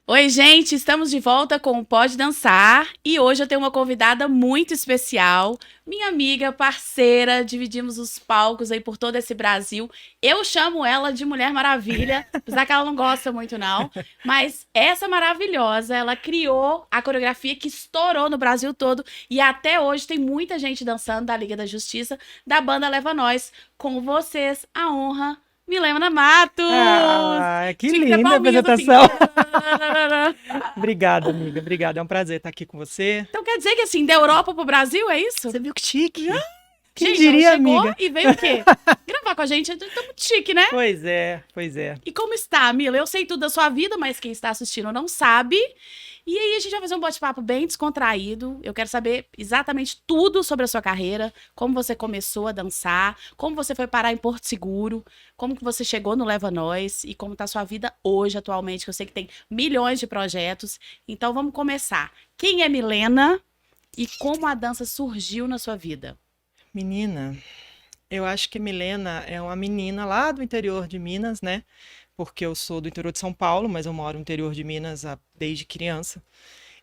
Oi, gente, estamos de volta com o Pode Dançar e hoje eu tenho uma convidada muito especial, minha amiga, parceira, dividimos os palcos aí por todo esse Brasil. Eu chamo ela de Mulher Maravilha, apesar que ela não gosta muito não, mas essa maravilhosa, ela criou a coreografia que estourou no Brasil todo e até hoje tem muita gente dançando da Liga da Justiça, da banda Leva Nós. Com vocês, a honra, Milena Matos! Ah, que Tinha que ter linda a palminhas assim. apresentação. Obrigada, amiga. Obrigada. É um prazer estar aqui com você. Então quer dizer que assim, da Europa pro Brasil, é isso? Você viu que chique? Quem Gente, diria, ela chegou amiga? e veio o quê? Gravar com a gente, tá muito chique, né? Pois é, pois é. E como está, Mila? Eu sei tudo da sua vida, mas quem está assistindo não sabe. E aí a gente vai fazer um bate-papo bem descontraído. Eu quero saber exatamente tudo sobre a sua carreira, como você começou a dançar, como você foi parar em Porto Seguro, como que você chegou no Leva Nós e como tá a sua vida hoje, atualmente, que eu sei que tem milhões de projetos. Então vamos começar. Quem é Milena e como a dança surgiu na sua vida? Menina, eu acho que Milena é uma menina lá do interior de Minas, né? Porque eu sou do interior de São Paulo, mas eu moro no interior de Minas desde criança.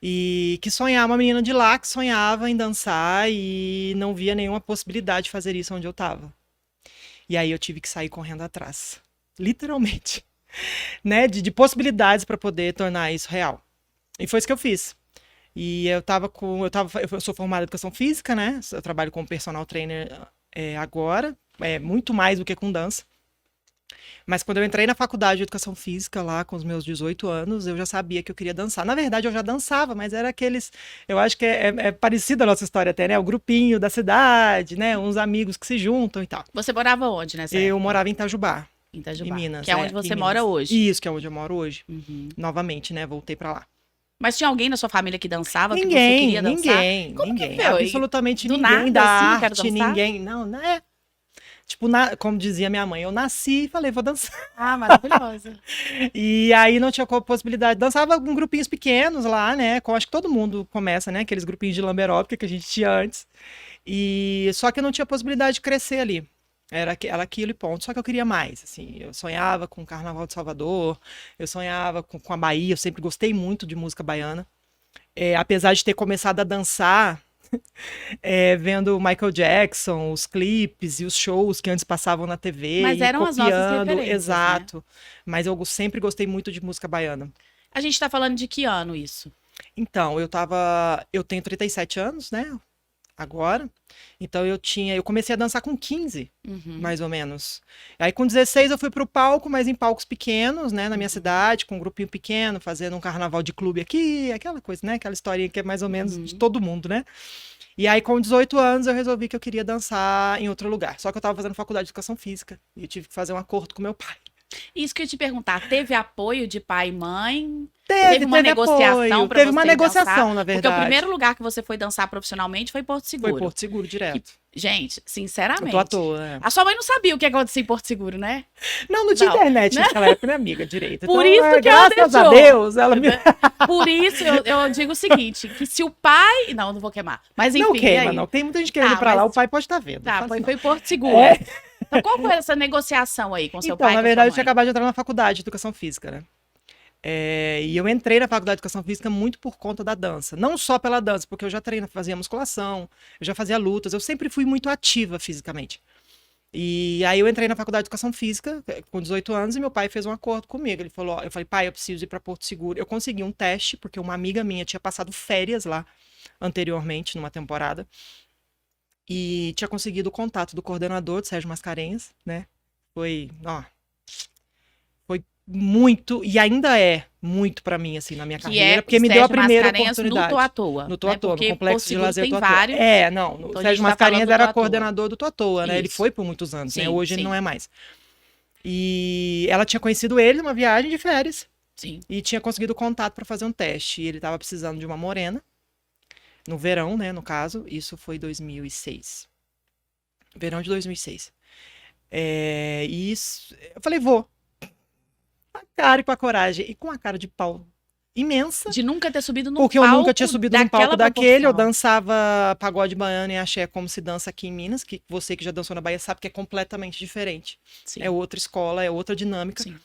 E que sonhava, uma menina de lá que sonhava em dançar e não via nenhuma possibilidade de fazer isso onde eu estava. E aí eu tive que sair correndo atrás. Literalmente. Né? De possibilidades para poder tornar isso real. E foi isso que eu fiz. E eu sou formada em educação física, né? Eu trabalho como personal trainer agora, muito mais do que com dança. Mas quando eu entrei na faculdade de educação física lá com os meus 18 anos, eu já sabia que eu queria dançar. Na verdade, eu já dançava, mas era aqueles, eu acho que é parecido a nossa história até, né? O grupinho da cidade, né? Uns amigos que se juntam e tal. Você morava onde nessa Eu época? morava em Itajubá, Em em Itajubá, Minas. que é onde Aqui em você mora Minas. hoje. Isso, que é onde eu moro hoje. Uhum. Novamente, né? Voltei pra lá. Mas tinha alguém na sua família que dançava, que você Ninguém, queria dançar? ninguém, Como que ninguém. foi? Absolutamente Do ninguém nada, da assim, quero arte, dançar? ninguém. Não, né? Tipo, como dizia minha mãe, eu nasci e falei, vou dançar. Ah, maravilhosa. E aí não tinha possibilidade. Dançava com grupinhos pequenos lá, né? Acho que todo mundo começa, né? Aqueles grupinhos de lamberópica que a gente tinha antes. E só que eu não tinha possibilidade de crescer ali. Era aquilo e ponto. Só que eu queria mais, assim. Eu sonhava com o Carnaval de Salvador, eu sonhava com a Bahia, eu sempre gostei muito de música baiana. Apesar de ter começado a dançar vendo o Michael Jackson, os clipes e os shows que antes passavam na TV Mas e eram as nossas copiando, referências, né? exato. Mas eu sempre gostei muito de música baiana. A gente tá falando de que ano isso? Então, eu tenho 37 anos, né? Agora. Então eu comecei a dançar com 15, Uhum. mais ou menos. Aí com 16 eu fui pro palco, mas em palcos pequenos, né, na minha cidade, com um grupinho pequeno, fazendo um carnaval de clube aqui, aquela coisa, né, aquela historinha que é mais ou menos de todo mundo, né? E aí com 18 anos eu resolvi que eu queria dançar em outro lugar. Só que eu tava fazendo faculdade de educação física e eu tive que fazer um acordo com meu pai. Isso que eu ia te perguntar, teve apoio de pai e mãe? Teve Uma negociação apoio, pra teve você uma dançar? negociação, na Porque o verdade. primeiro lugar que você foi dançar profissionalmente foi Porto Foi Seguro. Porto Seguro direto. Gente, Eu sinceramente. tô à toa, né? A sua mãe não sabia o que acontecia em Porto Seguro, né? Não tinha Não, internet né? naquela época, minha amiga, direito. Por Então, isso que ela graças a deixou. Deus, ela me... Por isso eu digo o seguinte, que se o pai... Não vou queimar. Mas enfim, Não e queima, aí? não. Tem muita gente querendo ir pra mas- lá, o pai pode estar vendo. Tá, Fala foi, assim, foi Porto Seguro. É. Então qual foi essa negociação aí com seu Então, pai e na com verdade, eu sua tinha mãe? acabado de entrar na faculdade de educação física, né? E eu entrei na faculdade de educação física muito por conta da dança. Não só pela dança, porque eu já fazia musculação, eu já fazia lutas, eu sempre fui muito ativa fisicamente. E aí eu entrei na faculdade de educação física com 18 anos e meu pai fez um acordo comigo. Ele falou, eu falei, pai, eu preciso ir para Porto Seguro. Eu consegui um teste, porque uma amiga minha tinha passado férias lá anteriormente, numa temporada, e tinha conseguido o contato do coordenador, do Sérgio Mascarenhas, né? Foi muito, e ainda é muito pra mim, assim, na minha Que carreira, é porque me deu a Sérgio primeira Mascarenhas oportunidade. no Tô à Toa. No Tô à Toa, no Porque Complexo Porto de Seguro Lazer tem Tô à Toa. vários. Não, Então o a gente Sérgio tá Mascarenhas falando do era Tô à Toa. coordenador do Tô à Toa, né? Ele Isso. foi por muitos anos, né? Sim, Hoje ele sim. não é mais. E ela tinha conhecido ele numa viagem de férias Sim. e tinha conseguido contato pra fazer um teste. E ele tava precisando de uma morena, no verão, né, no caso. Isso foi 2006. Verão de 2006. Eu falei, vou. Com a cara e com a coragem. E com a cara de pau. imensa. De nunca ter subido num Porque eu nunca tinha subido num palco daquele, eu proporção. dançava pagode baiano e axé como se dança aqui em Minas, que você que já dançou na Bahia sabe que é completamente diferente. Sim, É outra escola, é outra dinâmica. sim.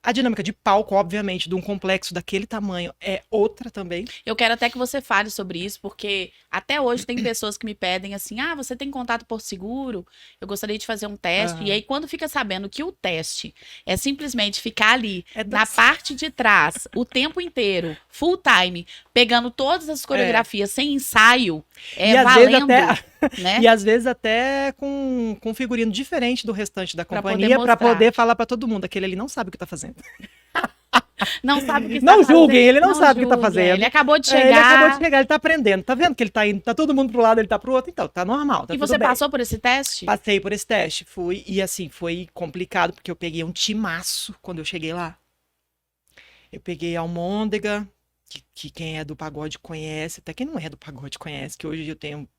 A dinâmica de palco, obviamente, de um complexo daquele tamanho é outra também. Eu quero até que você fale sobre isso, porque até hoje tem pessoas que me pedem assim: ah, você tem contato Porto Seguro? Eu gostaria de fazer um teste. E Ah, aí, quando fica sabendo que o teste é simplesmente ficar ali é na dança. parte de trás o tempo inteiro, full time, pegando todas as É. coreografias sem ensaio, E às vezes valendo, até, né? e às vezes até com figurino diferente do restante da Pra poder companhia, para mostrar. poder falar para todo mundo. Aquele ali não sabe o que tá fazendo. Não sabe o que está Não fazendo. julguem, ele não sabe o que tá julguem. fazendo. Ele acabou de É, ele acabou de chegar. chegar, ele tá aprendendo. Tá vendo que ele tá indo, tá todo mundo pro lado, ele tá pro outro, então tá normal, tá E tudo você bem. passou por esse teste? Passei por esse teste, fui, e assim, foi complicado, porque eu peguei um timaço quando eu cheguei lá. Eu peguei a Almôndega, que quem é do pagode conhece, até quem não é do pagode conhece, que hoje eu tenho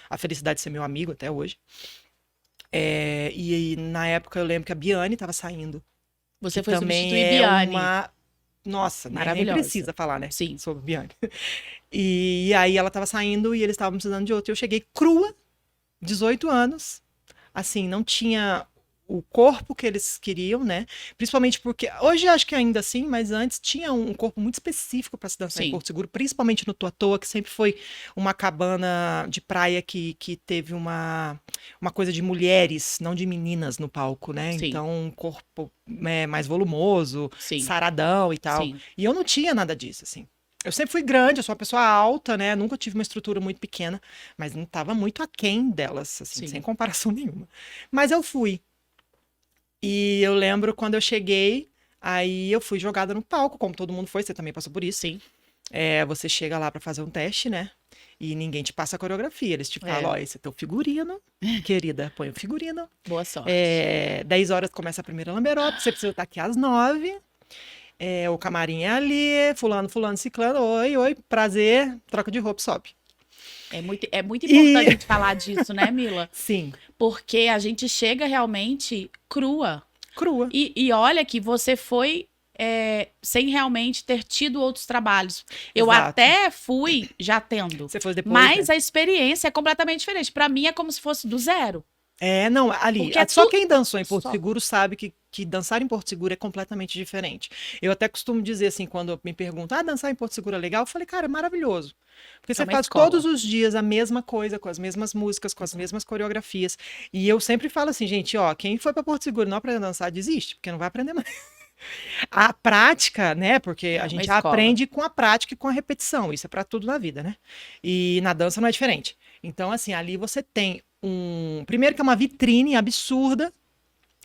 a felicidade de ser meu amigo até hoje. E na época eu lembro que a Biane tava saindo, Você que foi também substituir é Biane. uma... Nossa, nem Maravilhosa. precisa falar, né? Sim. Sobre Biane. E aí ela tava saindo e eles estavam precisando de outra. Eu cheguei crua, 18 anos, assim, não tinha o corpo que eles queriam, né? Principalmente porque hoje acho que ainda assim, mas antes tinha um corpo muito específico para se dançar em Sim. Porto Seguro, principalmente no Tua Toa, que sempre foi uma cabana de praia que teve uma coisa de mulheres, não de meninas no palco, né? Sim. Então um corpo mais volumoso, Sim. saradão e tal. Sim. E eu não tinha nada disso, assim. Eu sempre fui grande, eu sou uma pessoa alta, né? Nunca tive uma estrutura muito pequena, mas não estava muito aquém delas, assim, Sim. sem comparação nenhuma. Mas eu fui. E eu lembro quando eu cheguei, aí eu fui jogada no palco, como todo mundo foi, você também passou por isso. Sim. Você chega lá para fazer um teste, né? E ninguém te passa a coreografia. Eles te falam, ó, esse é teu figurino, querida, põe o figurino. Boa sorte. 10 horas começa a primeira lamberope, você precisa estar aqui às 9. O camarim é ali, fulano, ciclano, oi, prazer, troca de roupa, sobe. É muito importante a gente falar disso, né, Mila? Sim. Porque a gente chega realmente crua. Crua. E olha que você foi sem realmente ter tido outros trabalhos. Eu Exato. até fui já tendo. Você foi depois, Mas né? a experiência é completamente diferente. Para mim é como se fosse do zero. Não, ali, Porque só quem dançou em Porto só. Seguro sabe que dançar em Porto Seguro é completamente diferente. Eu até costumo dizer assim, quando me perguntam, dançar em Porto Seguro é legal? Eu falei, cara, é maravilhoso. Porque você uma faz escola. todos os dias a mesma coisa, com as mesmas músicas, com as mesmas coreografias. E eu sempre falo assim, gente, ó, quem foi para Porto Seguro e não aprendeu a dançar, desiste, porque não vai aprender mais. A prática, né? Porque a uma gente escola. aprende com a prática e com a repetição. Isso é para tudo na vida, né? E na dança não é diferente. Então, assim, ali você tem primeiro que é uma vitrine absurda,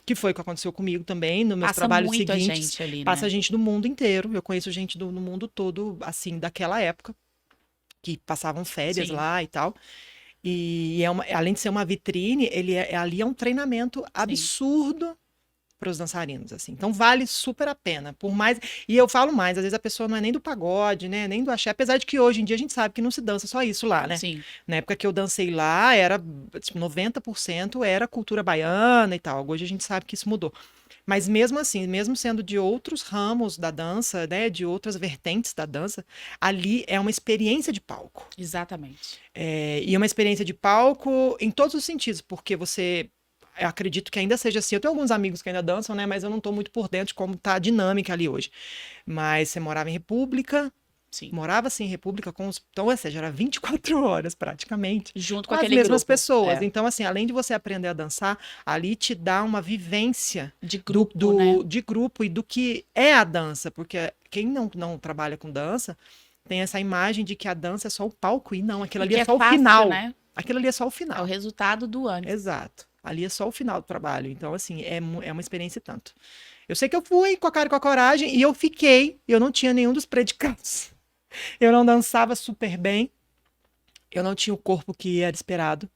que foi o que aconteceu comigo também, nos meus Passa trabalhos muita seguintes. gente ali, Passa né? gente do mundo inteiro. Eu conheço gente no mundo todo, assim, daquela época, que passavam férias Sim. lá e tal. E além de ser uma vitrine, ali é um treinamento absurdo para os dançarinos, assim. Então vale super a pena. Por mais, e eu falo mais, às vezes a pessoa não é nem do pagode, né, nem do axé, apesar de que hoje em dia a gente sabe que não se dança só isso lá, né? Sim. Na época que eu dancei lá, era tipo, 90% era cultura baiana e tal. Hoje a gente sabe que isso mudou. Mas mesmo assim, mesmo sendo de outros ramos da dança, né, de outras vertentes da dança, ali é uma experiência de palco. Exatamente. E é uma experiência de palco em todos os sentidos, porque eu acredito que ainda seja assim. Eu tenho alguns amigos que ainda dançam, né? Mas eu não estou muito por dentro de como tá a dinâmica ali hoje. Mas você morava em República. Sim. Morava assim em República então, ou seja, era 24 horas praticamente. Junto com com as aquele mesmas grupo. pessoas. Então, assim, além de você aprender a dançar, ali te dá uma vivência de grupo, né? de grupo e do que é a dança. Porque quem não trabalha com dança tem essa imagem de que a dança é só o palco. E não, aquilo ali é só fácil, o final. Né? Aquilo ali é só o final. É o resultado do ano. Exato. Ali é só o final do trabalho. Então, assim, é uma experiência e tanto. Eu sei que eu fui com a cara e com a coragem e eu fiquei. Eu não tinha nenhum dos predicados. Eu não dançava super bem. Eu não tinha o corpo que era esperado.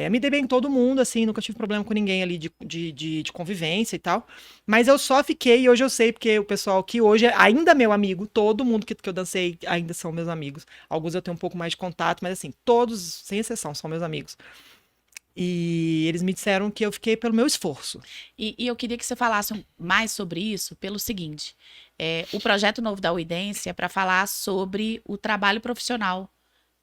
Me dei bem com todo mundo, assim, nunca tive problema com ninguém ali de convivência e tal. Mas eu só fiquei, e hoje eu sei, porque o pessoal que hoje é ainda meu amigo, todo mundo que eu dancei ainda são meus amigos. Alguns eu tenho um pouco mais de contato, mas assim, todos, sem exceção, são meus amigos. E eles me disseram que eu fiquei pelo meu esforço. E eu queria que você falasse mais sobre isso pelo seguinte: o projeto novo da Uidência é para falar sobre o trabalho profissional,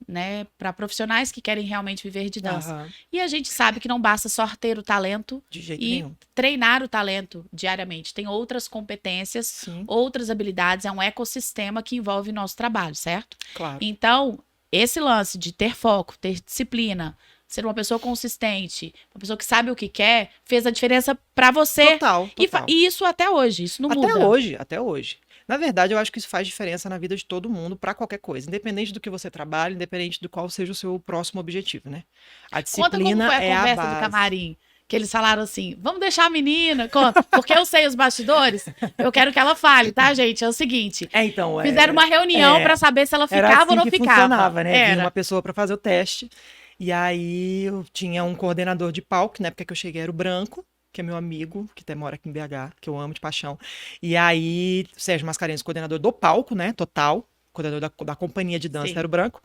né? Para profissionais que querem realmente viver de dança. Aham, E a gente sabe que não basta só ter o talento de jeito e nenhum. treinar o talento diariamente. Tem outras competências, Sim, outras habilidades, é um ecossistema que envolve o nosso trabalho, certo? claro. Então, esse lance de ter foco, ter disciplina, ser uma pessoa consistente, uma pessoa que sabe o que quer, fez a diferença para você. Total, total. E isso até hoje, isso não Até muda. hoje, até hoje. Na verdade, eu acho que isso faz diferença na vida de todo mundo para qualquer coisa, independente do que você trabalha, independente do qual seja o seu próximo objetivo, né? A Conta como disciplina foi a é a conversa do base. camarim. Que eles falaram assim: vamos deixar a menina. Conta, porque eu sei os bastidores, eu quero que ela fale, tá, gente? É o seguinte: Então, fizeram uma reunião para saber se ela era ficava ou assim não que ficava. funcionava, né? Vinha uma Era. pessoa para fazer o teste, e aí eu tinha um coordenador de palco, que na época que eu cheguei era o Branco, que é meu amigo, que até mora aqui em BH, que eu amo de paixão. E aí, o Sérgio Mascarenhas, coordenador do palco, né? Total. Coordenador da companhia de dança era Sim. o Branco.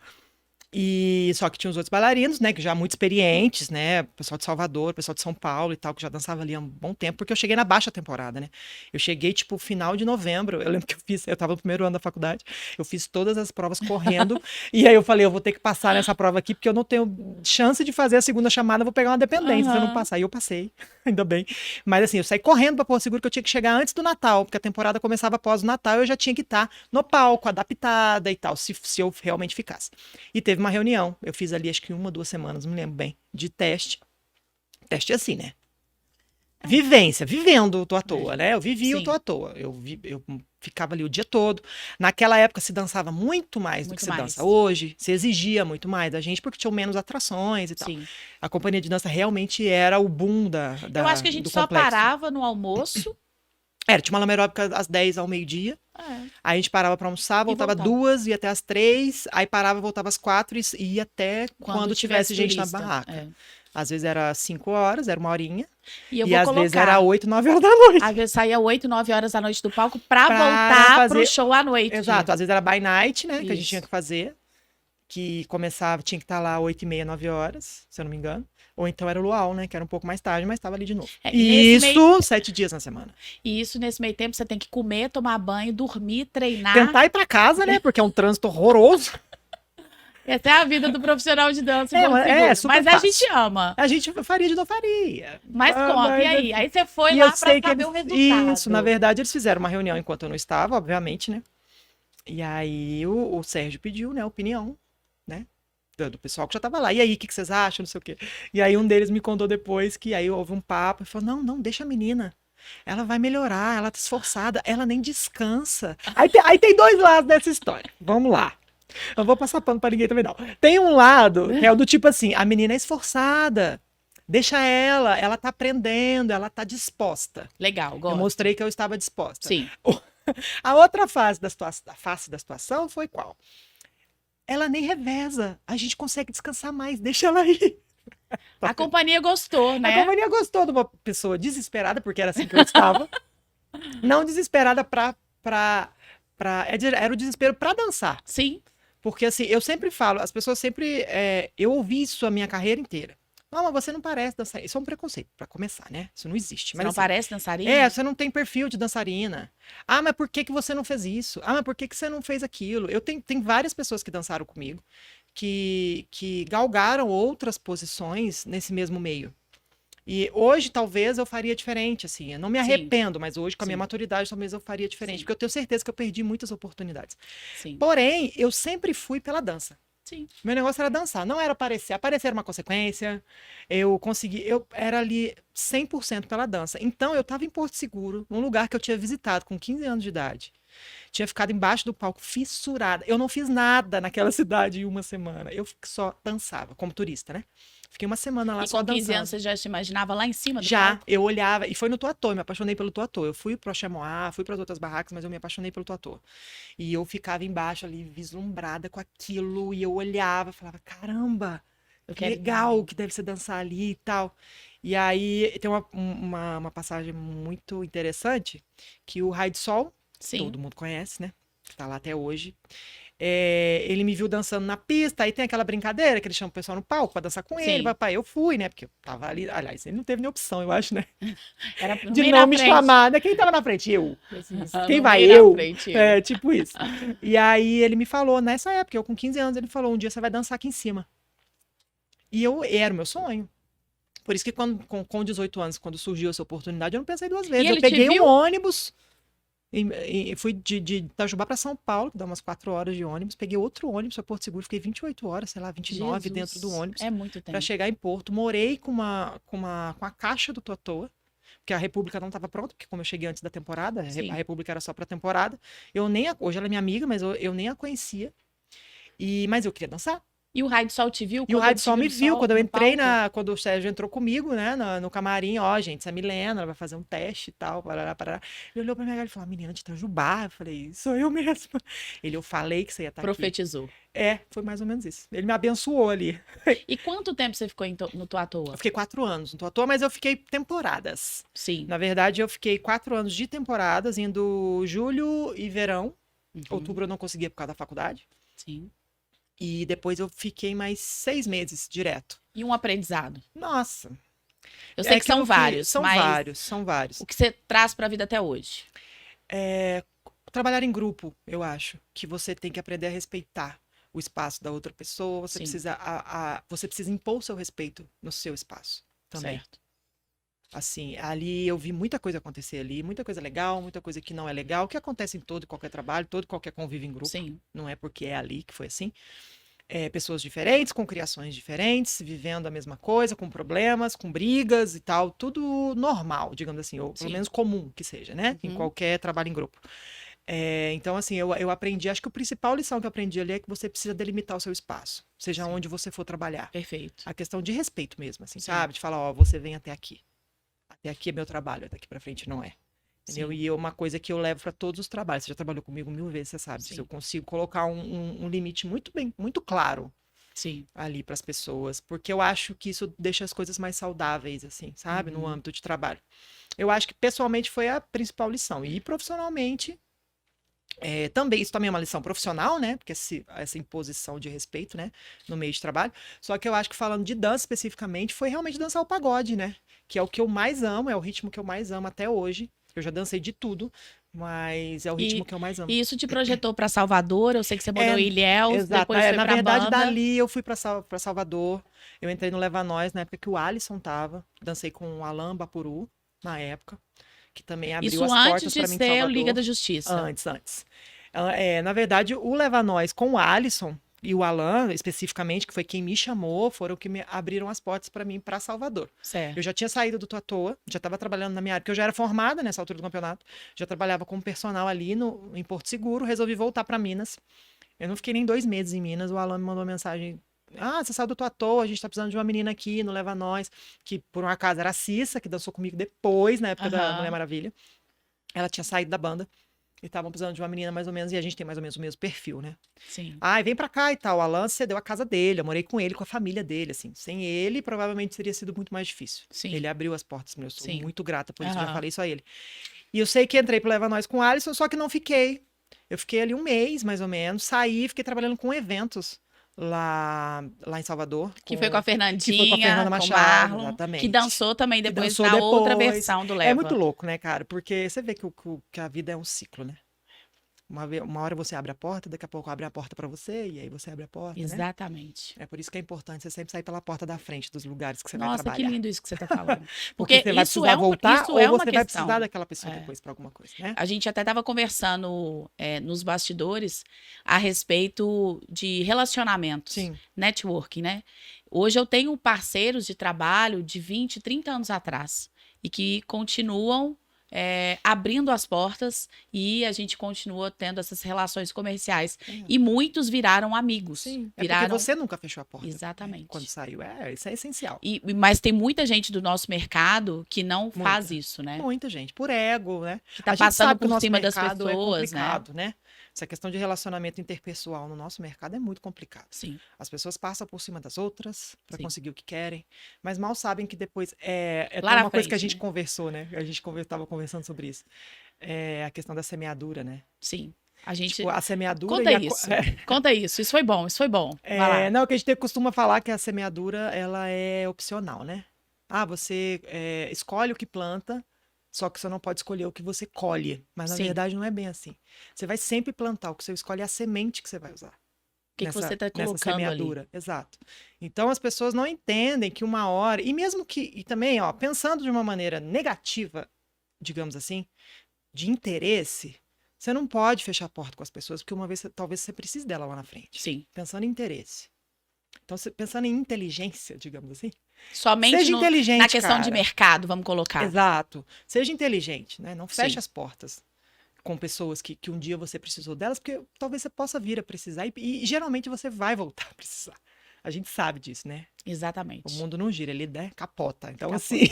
E só que tinha os outros bailarinos, né, que já muito experientes, né, pessoal de Salvador, pessoal de São Paulo e tal, que já dançava ali há um bom tempo, porque eu cheguei na baixa temporada, né? Eu cheguei tipo final de novembro. Eu lembro que eu tava no primeiro ano da faculdade, eu fiz todas as provas correndo, e aí eu falei, eu vou ter que passar nessa prova aqui, porque eu não tenho chance de fazer a segunda chamada, eu vou pegar uma dependência se eu não Aham. passar. E eu passei, ainda bem. Mas assim, eu saí correndo pra Porto Seguro, que eu tinha que chegar antes do Natal, porque a temporada começava após o Natal, e eu já tinha que estar no palco, adaptada e tal, se eu realmente ficasse. E teve uma reunião. Eu fiz ali, acho que 1, 2 semanas, não me lembro bem, de teste. Teste assim, né? Vivência, vivendo o Tô à Toa, né? Eu vivi o Tô Sim, à Toa. Eu ficava ali o dia todo. Naquela época se dançava muito mais do que muito se dança mais. hoje. Se exigia muito mais da gente, porque tinham menos atrações e tal. Sim. A companhia de dança realmente era o boom Eu acho que a gente do só complexo. parava no almoço. Era, tinha uma lama aeróbica às 10 ao meio-dia. É, Aí a gente parava para almoçar, e voltava voltava. 2, ia até às 3, aí parava, voltava às 4 e ia até Quando quando tivesse tivesse gente na turista. barraca. É. Às vezes era 5 horas, era uma horinha, E eu e vou às vezes era colocar. 8, 9 horas da noite. Às vezes saía 8, 9 horas da noite do palco pra Para voltar pro fazer. show à noite. Exato, às vezes era by night, né, que a gente tinha Isso. que fazer, que começava, tinha que estar lá 8h30, 9 horas, se eu não me engano. Ou então era o luau, né, que era um pouco mais tarde, mas estava ali de novo. E nesse meio, Isso, 7 dias na semana. e isso nesse meio tempo você tem que comer, tomar banho, dormir, treinar. Tentar ir para casa, né, porque é um trânsito horroroso. Essa é a vida do profissional de dança em Porto Seguro. Super Mas a gente fácil. ama. A gente faria de não faria. Mas conta, e aí? Aí você foi E eu lá pra sei que saber o isso, na resultado. verdade, eles fizeram uma reunião enquanto eu não estava, obviamente, né? E aí o Sérgio pediu, né, a opinião, né? Do pessoal que já tava lá. E aí, o que vocês acham? Não sei o quê. E aí um deles me contou depois que aí houve um papo e falou: não, não, deixa a menina. Ela vai melhorar, ela tá esforçada, ela nem descansa. Aí tem dois lados dessa história. Vamos lá. Não vou passar pano pra ninguém também, não. Tem um lado que é o do tipo assim: a menina é esforçada. Deixa ela tá aprendendo, ela tá disposta. Legal, Eu gosto. mostrei que eu estava disposta. Sim. A outra face da situação foi qual? Ela nem reveza. A gente consegue descansar mais, deixa ela ir. A companhia gostou, A né? companhia gostou de uma pessoa desesperada, porque era assim que eu estava. Não desesperada era o desespero pra dançar. Sim. Porque assim, eu sempre falo, as pessoas sempre. Eu ouvi isso a minha carreira inteira. Não, mas você não parece dançarina. Isso é um preconceito, pra começar, né? Isso não existe. Você Mas não assim, parece dançarina? você não tem perfil de dançarina. Ah, mas por que que você não fez isso? Ah, mas por que que você não fez aquilo? Tem várias pessoas que dançaram comigo que galgaram outras posições nesse mesmo meio. E hoje talvez eu faria diferente, assim. Eu não me Sim, arrependo, mas hoje com a minha sim, maturidade talvez eu faria diferente, sim, porque eu tenho certeza que eu perdi muitas oportunidades. sim, Porém, eu sempre fui pela dança. sim. Meu negócio era dançar, não era aparecer. Aparecer era uma consequência. Eu era ali 100% pela dança. Então eu estava em Porto Seguro, num lugar que eu tinha visitado com 15 anos de idade. Tinha ficado embaixo do palco, fissurada. Eu não fiz nada naquela cidade em uma semana. Eu só dançava, como turista, né? Fiquei uma semana lá E só com 15 anos dançando. você já se imaginava lá em cima do Já, palco? eu olhava, e foi no Tuatô, eu me apaixonei pelo Tuatô. Eu fui pro Axemoá, fui para as outras barracas, mas eu me apaixonei pelo Tuatô. E eu ficava embaixo ali, vislumbrada com aquilo, e eu olhava, falava, caramba, Eu que quero ir legal também. que deve ser dançar ali e tal. E aí tem uma passagem muito interessante, que o Raio de Sol, Sim, todo mundo conhece, né? Tá lá até hoje. Ele me viu dançando na pista, aí tem aquela brincadeira que ele chama o pessoal no palco pra dançar com ele, Sim. papai, eu fui, né? Porque eu tava ali, aliás, ele não teve nem opção, eu acho, né? Era De bem não na me frente. chamar, né? Quem tava na frente? Eu. Assim, quem No vai? meio na Eu. frente, eu. É, tipo isso. E aí ele me falou, nessa época, eu com 15 anos, ele falou, um dia você vai dançar aqui em cima. E era o meu sonho. Por isso que com 18 anos, quando surgiu essa oportunidade, eu não pensei duas vezes. E Eu ele te peguei um viu? ônibus e fui de Itajubá para São Paulo, que dá umas 4 horas de ônibus. Peguei outro ônibus para Porto Seguro, fiquei 28 horas, sei lá, 29 dentro do Jesus, ônibus é muito para tempo. chegar em Porto. Morei com a caixa do Totô, porque a República não estava pronta, porque como eu cheguei antes da temporada, Sim. a República era só para temporada. Hoje ela é minha amiga, mas eu nem a conhecia. Mas eu queria dançar. E o Raio do Sol te viu E o quando ele Rádio te Sol viu me no viu sol, quando eu no entrei palco? quando o Sérgio entrou comigo, né, no camarim, ó, gente, essa é a Milena, ela vai fazer um teste e tal, parará, parará. Ele olhou pra minha cara e falou, menina de Itajubá, eu falei, sou eu mesma. Eu falei que você ia estar aqui. Profetizou. Foi mais ou menos isso. Ele me abençoou ali. E quanto tempo você ficou no Tua Eu Toa? fiquei 4 anos, não tô à toa, mas eu fiquei temporadas. Sim. Na verdade, eu fiquei 4 anos de temporadas, indo julho e verão. Uhum. Outubro eu não conseguia por causa da faculdade. Sim. E depois eu fiquei mais 6 meses direto. E um aprendizado? Nossa, Eu sei que são vários, são mas vários, são vários. o que você traz pra vida até hoje? Trabalhar em grupo, eu acho, que você tem que aprender a respeitar o espaço da outra pessoa, você Sim. precisa, você precisa impor o seu respeito no seu espaço também. Certo. Assim, ali eu vi muita coisa acontecer ali, muita coisa legal, muita coisa que não é legal, que acontece em todo e qualquer trabalho, todo e qualquer convívio em grupo. Sim. Não é porque é ali que foi assim. Pessoas diferentes, com criações diferentes, vivendo a mesma coisa, com problemas, com brigas e tal, tudo normal, digamos assim, ou pelo Sim. menos comum que seja, né? Em Uhum. qualquer trabalho em grupo. Então, assim, eu aprendi, acho que a principal lição que eu aprendi ali é que você precisa delimitar o seu espaço, seja Sim. onde você for trabalhar. Perfeito. A questão de respeito mesmo, assim, Sim. sabe? De falar, ó, você vem até aqui. Até aqui é meu trabalho, daqui pra frente não é. Entendeu? Sim. E é uma coisa que eu levo para todos os trabalhos. Você já trabalhou comigo 1000 vezes, você sabe. Sim. Se eu consigo colocar um limite muito claro Sim. ali para as pessoas, porque eu acho que isso deixa as coisas mais saudáveis, assim, sabe? No âmbito de trabalho. Eu acho que pessoalmente foi a principal lição. E profissionalmente, também, isso também é uma lição profissional, né? Porque essa imposição de respeito, né? No meio de trabalho. Só que eu acho que falando de dança especificamente, foi realmente dançar o pagode, né? Que é o que eu mais amo, é o ritmo que eu mais amo até hoje. Eu já dancei de tudo, mas é o ritmo que eu mais amo. E isso te projetou pra Salvador? Eu sei que você morou em Ilhéus, Exato. depois foi Na pra verdade, banda. dali eu fui para Salvador. Eu entrei no Leva Nós na época que o Alisson tava. Dancei com o Alan Bapuru, na época, que também abriu Isso as antes portas de para mim em ser o Liga Salvador. da Justiça. Antes. Na verdade, o Leva Nós com o Alisson e o Alan, especificamente, que foi quem me chamou, foram que me abriram as portas para mim para Salvador. Certo. Eu já tinha saído do Toa, já estava trabalhando na minha área, porque eu já era formada nessa altura do campeonato, já trabalhava como personal ali em Porto Seguro, resolvi voltar para Minas. Eu não fiquei nem 2 meses em Minas, o Alan me mandou uma mensagem: você saiu do Toa, a gente tá precisando de uma menina aqui no Leva Nós, que por um acaso era a Cissa, que dançou comigo depois, na época da Mulher Maravilha. Ela tinha saído da banda. E estavam precisando de uma menina mais ou menos, e a gente tem mais ou menos o mesmo perfil, né? Sim. Vem pra cá e tal. O Alan cedeu a casa dele, eu morei com ele, com a família dele, assim. Sem ele, provavelmente teria sido muito mais difícil. Sim. Ele abriu as portas pra mim, eu sou Sim. muito grata por isso, já Aham. falei isso a ele. E eu sei que entrei pro Leva Nós com o Alisson, só que não fiquei. Eu fiquei ali um mês, mais ou menos, saí, fiquei trabalhando com eventos lá em Salvador. Que foi com a Fernandinha, que foi com a Fernanda com o Machado, Marlon, exatamente. que dançou também Que depois dançou na outra depois. versão do Leva. É muito louco, né, cara? Porque você vê que a vida é um ciclo, né? Uma hora você abre a porta, daqui a pouco abre a porta pra você, e aí você abre a porta, né? Exatamente. É por isso que é importante você sempre sair pela porta da frente dos lugares que você vai Nossa, que trabalhar. lindo isso que você tá falando. Porque você vai isso precisar voltar isso ou é uma você vai questão. precisar daquela pessoa depois pra alguma coisa, né? A gente até estava conversando nos bastidores a respeito de relacionamentos, Sim. networking, né? Hoje eu tenho parceiros de trabalho de 20, 30 anos atrás e que continuam abrindo as portas e a gente continua tendo essas relações comerciais. E muitos viraram amigos. Sim, viraram... porque você nunca fechou a porta. Exatamente. Né? Quando saiu, isso é essencial. Mas tem muita gente do nosso mercado que não faz isso, né? Muita gente, por ego, né? Que tá a gente passando sabe que por o nosso cima das mercado pessoas, é complicado, né? Essa questão de relacionamento interpessoal no nosso mercado é muito complicado. Sim. As pessoas passam por cima das outras para Sim. conseguir o que querem, mas mal sabem que depois Lá na uma coisa frente, que a gente né? conversou, né? A gente estava conversando sobre isso. A questão da semeadura, né? Sim. A gente... Tipo, a semeadura Conta e a... isso. Conta isso. Isso foi bom, isso foi bom. Vai lá. Não, que a gente costuma falar que a semeadura, ela é opcional, né? Ah, você escolhe o que planta, só que você não pode escolher o que você colhe. Mas, na Sim. verdade, não é bem assim. Você vai sempre plantar, o que você escolhe é a semente que você vai usar. O que você está Nessa colocando ali? semeadura, exato. Então as pessoas não entendem que uma hora, e mesmo que, e também, ó, pensando de uma maneira negativa, digamos assim, de interesse, você não pode fechar a porta com as pessoas, porque uma vez talvez você precise dela lá na frente. Sim. Pensando em interesse. Então, pensando em inteligência, digamos assim. Somente Seja inteligente, na questão de cara. mercado, vamos colocar. Exato. Seja inteligente, né? Não feche Sim. as portas com pessoas que um dia você precisou delas, porque talvez você possa vir a precisar e geralmente você vai voltar a precisar. A gente sabe disso, né? O Exatamente. mundo não gira, ele capota. Então, Capota. assim.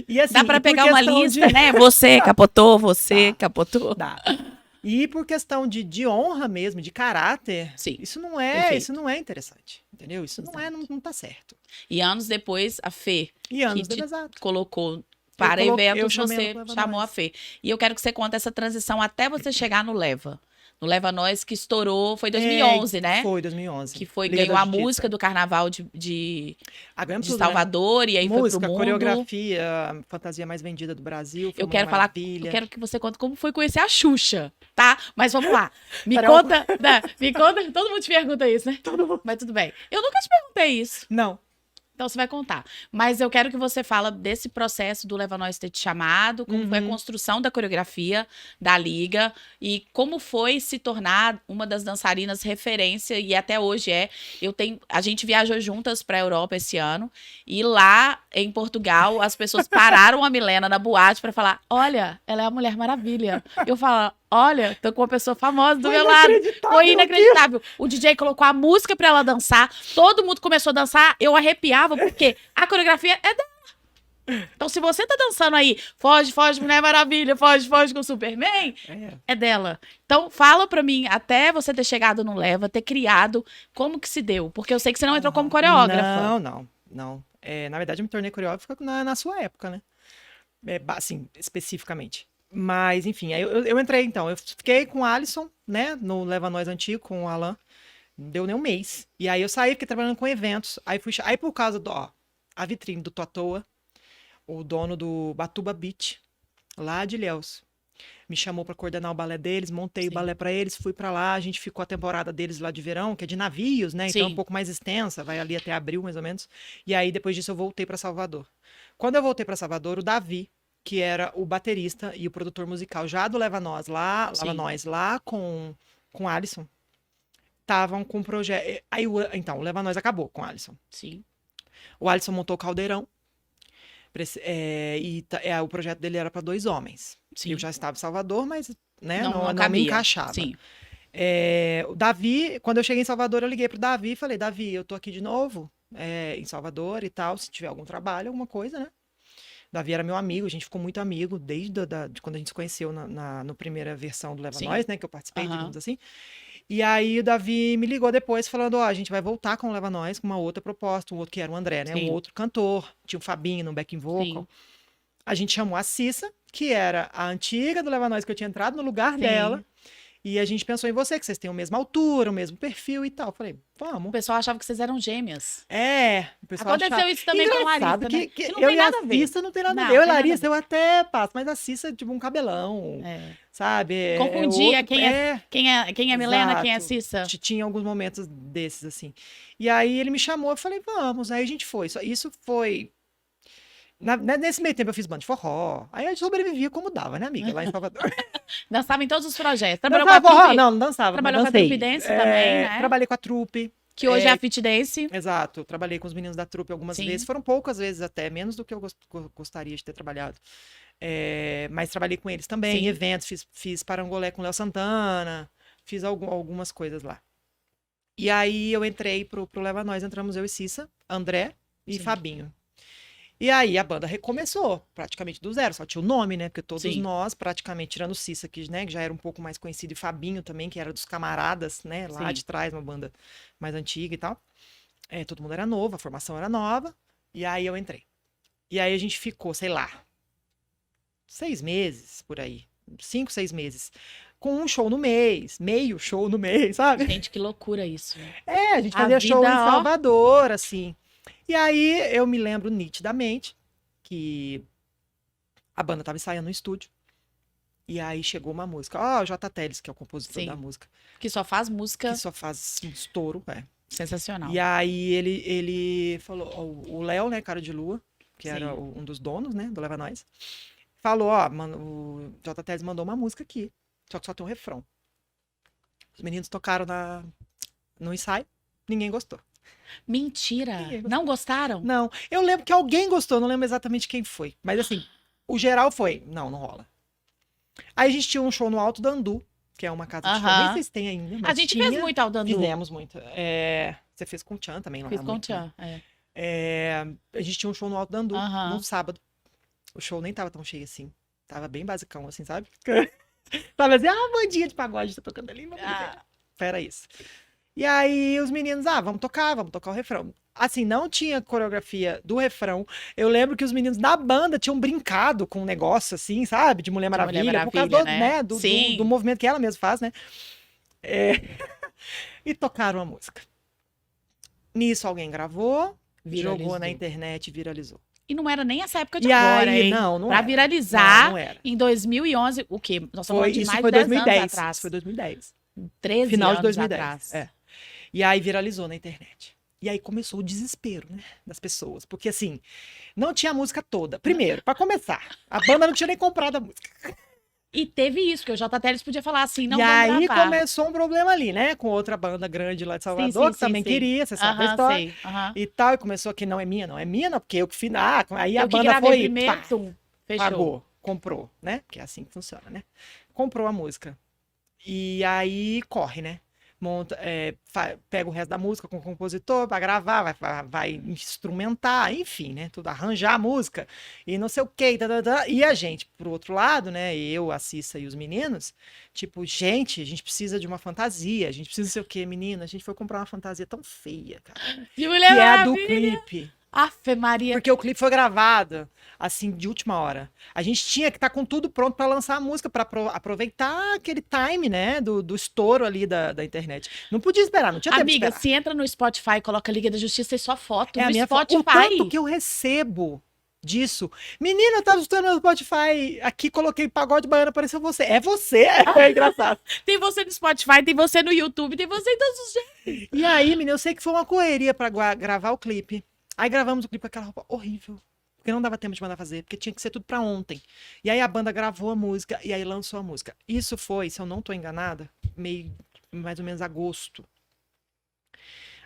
E assim, Dá para e por pegar uma questão lista, né? Você capotou, você capotou. Dá. E por questão de honra mesmo, de caráter, Sim. isso Perfeito. não é interessante. Entendeu? Isso Exato. não tá certo. E anos depois, a Fê, E anos que te exato. colocou para eventos, chamei você ela pra chamou a nós. Fê. E eu quero que você conte essa transição até você chegar no Leva. No Leva Nós, que estourou, foi 2011, né? Foi 2011. Que foi, Liga ganhou da a Justiça. música do Carnaval de Ganhamos tudo, né? Salvador, e aí foi Música, pro mundo. coreografia, a fantasia mais vendida do Brasil. Foi Eu uma quero falar, maravilha. eu quero que você conte como foi conhecer a Xuxa, tá? Mas vamos lá. Me Pera, conta, né? Me conta, todo mundo te pergunta isso, né? Mas tudo bem. Eu nunca te perguntei isso. Não. Então você vai contar. Mas eu quero que você fala desse processo do Leva Nós ter te chamado, como foi a construção da coreografia da Liga e como foi se tornar uma das dançarinas referência e até hoje é. A gente viajou juntas para a Europa esse ano e lá em Portugal as pessoas pararam a Milena na boate para falar: "Olha, ela é a Mulher Maravilha". Eu falo: "Olha, tô com uma pessoa famosa do meu lado". Foi inacreditável. O DJ colocou a música pra ela dançar, todo mundo começou a dançar, eu arrepiava, porque a coreografia é dela. Então, se você tá dançando aí, foge, foge, Mulher Maravilha, foge, foge com Superman, é dela. Então, fala pra mim, até você ter chegado no Leva, ter criado, como que se deu? Porque eu sei que você não entrou como coreógrafa. Não. Na verdade, eu me tornei coreógrafa na sua época, né? Assim, especificamente. Mas, enfim, aí eu entrei, então. Eu fiquei com o Alisson, né? No Leva Nós antigo, com o Alan. Não deu nem um mês. E aí eu saí, fiquei trabalhando com eventos. Aí por causa a vitrine do Totoa, o dono do Batuba Beach, lá de Ilhéus, me chamou para coordenar o balé deles, montei o balé para eles, fui para lá, a gente ficou a temporada deles lá de verão, que é de navios, né? Então é um pouco mais extensa, vai ali até abril, mais ou menos. E aí depois disso eu voltei para Salvador. Quando eu voltei para Salvador, o Davi, que era o baterista e o produtor musical já do Leva Nós lá com o Alisson, estavam com um projeto. Então, o Leva Nós acabou com o Alisson. Sim. O Alisson montou o Caldeirão. O projeto dele era para 2 homens. Sim. Eu já estava em Salvador, mas né, não me encaixava. Sim. O Davi, quando eu cheguei em Salvador, eu liguei pro Davi e falei: Davi, eu tô aqui de novo em Salvador e tal, se tiver algum trabalho, alguma coisa, né? Davi era meu amigo, a gente ficou muito amigo desde de quando a gente se conheceu na primeira versão do Leva Nós, né? Que eu participei, digamos assim. E aí o Davi me ligou depois falando: a gente vai voltar com o Leva Nós com uma outra proposta, um outro que era o André, né? Um outro cantor, tinha o Fabinho no backing vocal. Sim. A gente chamou a Cissa, que era a antiga do Leva Nós, que eu tinha entrado no lugar dela. E a gente pensou em você, que vocês têm a mesma altura, o mesmo perfil e tal. Eu falei, vamos. O pessoal achava que vocês eram gêmeas. O pessoal Aconteceu isso também com a Larissa, né? Que não eu tem nada e a Cissa não tem nada a ver. Eu e a Larissa, eu até passo, mas a Cissa, tipo, um cabelão, sabe? Confundia quem é Milena, quem é Cissa. Tinha alguns momentos desses, assim. E aí ele me chamou, eu falei, vamos. Aí a gente foi. Isso foi... Nesse meio tempo eu fiz banda de forró. Aí eu sobrevivia como dava, né, amiga? Lá em Salvador. Dançava em todos os projetos. Trabalhou com a trupe? Não dançava. Trabalhou com a trupe dance também, né? Trabalhei com a trupe. Que hoje é a Fit Dance. Exato. Trabalhei com os meninos da trupe algumas vezes. Foram poucas vezes até, menos do que eu gostaria de ter trabalhado. Mas trabalhei com eles também, em eventos. Fiz parangolé com o Léo Santana. Fiz algumas coisas lá. E aí eu entrei pro Leva Nós. Entramos eu e Cissa, André e Fabinho. E aí a banda recomeçou, praticamente do zero, só tinha o nome, né? Porque todos nós, praticamente, tirando o Cissa, que, né, que já era um pouco mais conhecido, e Fabinho também, que era dos camaradas, né? Lá de trás, uma banda mais antiga e tal. Todo mundo era novo, a formação era nova. E aí eu entrei. E aí a gente ficou, sei lá, 6 meses por aí. 5, 6 meses. com um show no mês, meio show no mês, sabe? Gente, que loucura isso. Né? A gente A fazia show em vida, ó. Salvador, assim. E aí eu me lembro nitidamente que a banda tava ensaiando no estúdio. E aí chegou uma música. Ó, o J. Teles, que é o compositor Sim. da música. Que só faz música Que só faz um estouro, sensacional. E aí ele falou, o Léo, né, Cara de Lua, que era Sim. um dos donos, né, do Leva Nós, falou, ó, mano, o J. Teles mandou uma música aqui, só que só tem um refrão. Os meninos tocaram no ensaio, ninguém gostou. Mentira! Ninguém gostou. Não gostaram? Não, eu lembro que alguém gostou, não lembro exatamente quem foi, mas assim, o geral foi, não rola. Aí a gente tinha um show no Alto da Andu, que é uma casa de show, nem sei se tem ainda, mas A gente tinha, fez muito ao Dandu. fizemos muito. Você fez com o Tchan também lá. Fiz com o muito, né? Tchan, A gente tinha um show no Alto da Andu, Aham. no sábado. O show nem tava tão cheio assim. Tava bem basicão, assim, sabe? Tava assim, bandinha de pagode, tá tocando ali, vamos ver. Era isso. E aí os meninos, vamos tocar o refrão. Assim, não tinha coreografia do refrão. Eu lembro que os meninos da banda tinham brincado com um negócio assim, sabe? De Mulher Maravilha, por causa do movimento que ela mesma faz, né? E tocaram a música. Nisso alguém gravou, jogou na internet e viralizou. E não era nem essa época de E agora, aí, hein? não Pra era. viralizar, Não era. em 2011, o quê? Nós estamos falando de Isso mais foi de 10 2010. anos atrás. Isso foi 2010. 13 Final anos de 2010. atrás. E aí viralizou na internet. E aí começou o desespero, né, das pessoas. Porque assim, não tinha a música toda. Primeiro, pra começar, a banda não tinha nem comprado a música. E teve isso, que o J. Teles podia falar assim, não E vamos aí gravar. começou um problema ali, né? Com outra banda grande lá de Salvador, que também queria, você sabe a história. Sei. E tal, e começou que não é minha, porque eu que fiz. Aí a Eu que banda gravei foi, primeiro, fechou. pagou, comprou, né? Porque é assim que funciona, né? Comprou a música. E aí corre, né? Monta, pega o resto da música com o compositor para gravar, vai instrumentar, enfim, né? Tudo, arranjar a música e não sei o quê. E a gente, pro outro lado, né? Eu, a Cissa e os meninos, tipo, gente, a gente precisa de uma fantasia, a gente precisa não sei o quê, menina. A gente foi comprar uma fantasia tão feia, cara. De Mulher Que é a do Maravilha. clipe. Afe Maria. Porque o clipe foi gravado, assim, de última hora. A gente tinha que estar com tudo pronto para lançar a música, para aproveitar aquele time, né, do estouro ali da internet. Não podia esperar, não tinha tempo de Amiga, esperar. se entra no Spotify e coloca Liga da Justiça e só foto, É a no minha Spotify. O tanto que eu recebo disso. Menina, eu tava escutando no Spotify, aqui coloquei pagode baiano, apareceu você. É você? É engraçado. Tem você no Spotify, tem você no YouTube, tem você em todos os jeitos. E aí, menina, eu sei que foi uma correria para gravar o clipe. Aí gravamos o clipe com aquela roupa horrível. Porque não dava tempo de mandar fazer, porque tinha que ser tudo pra ontem. E aí a banda gravou a música e aí lançou a música. Isso foi, se eu não tô enganada, mais ou menos agosto.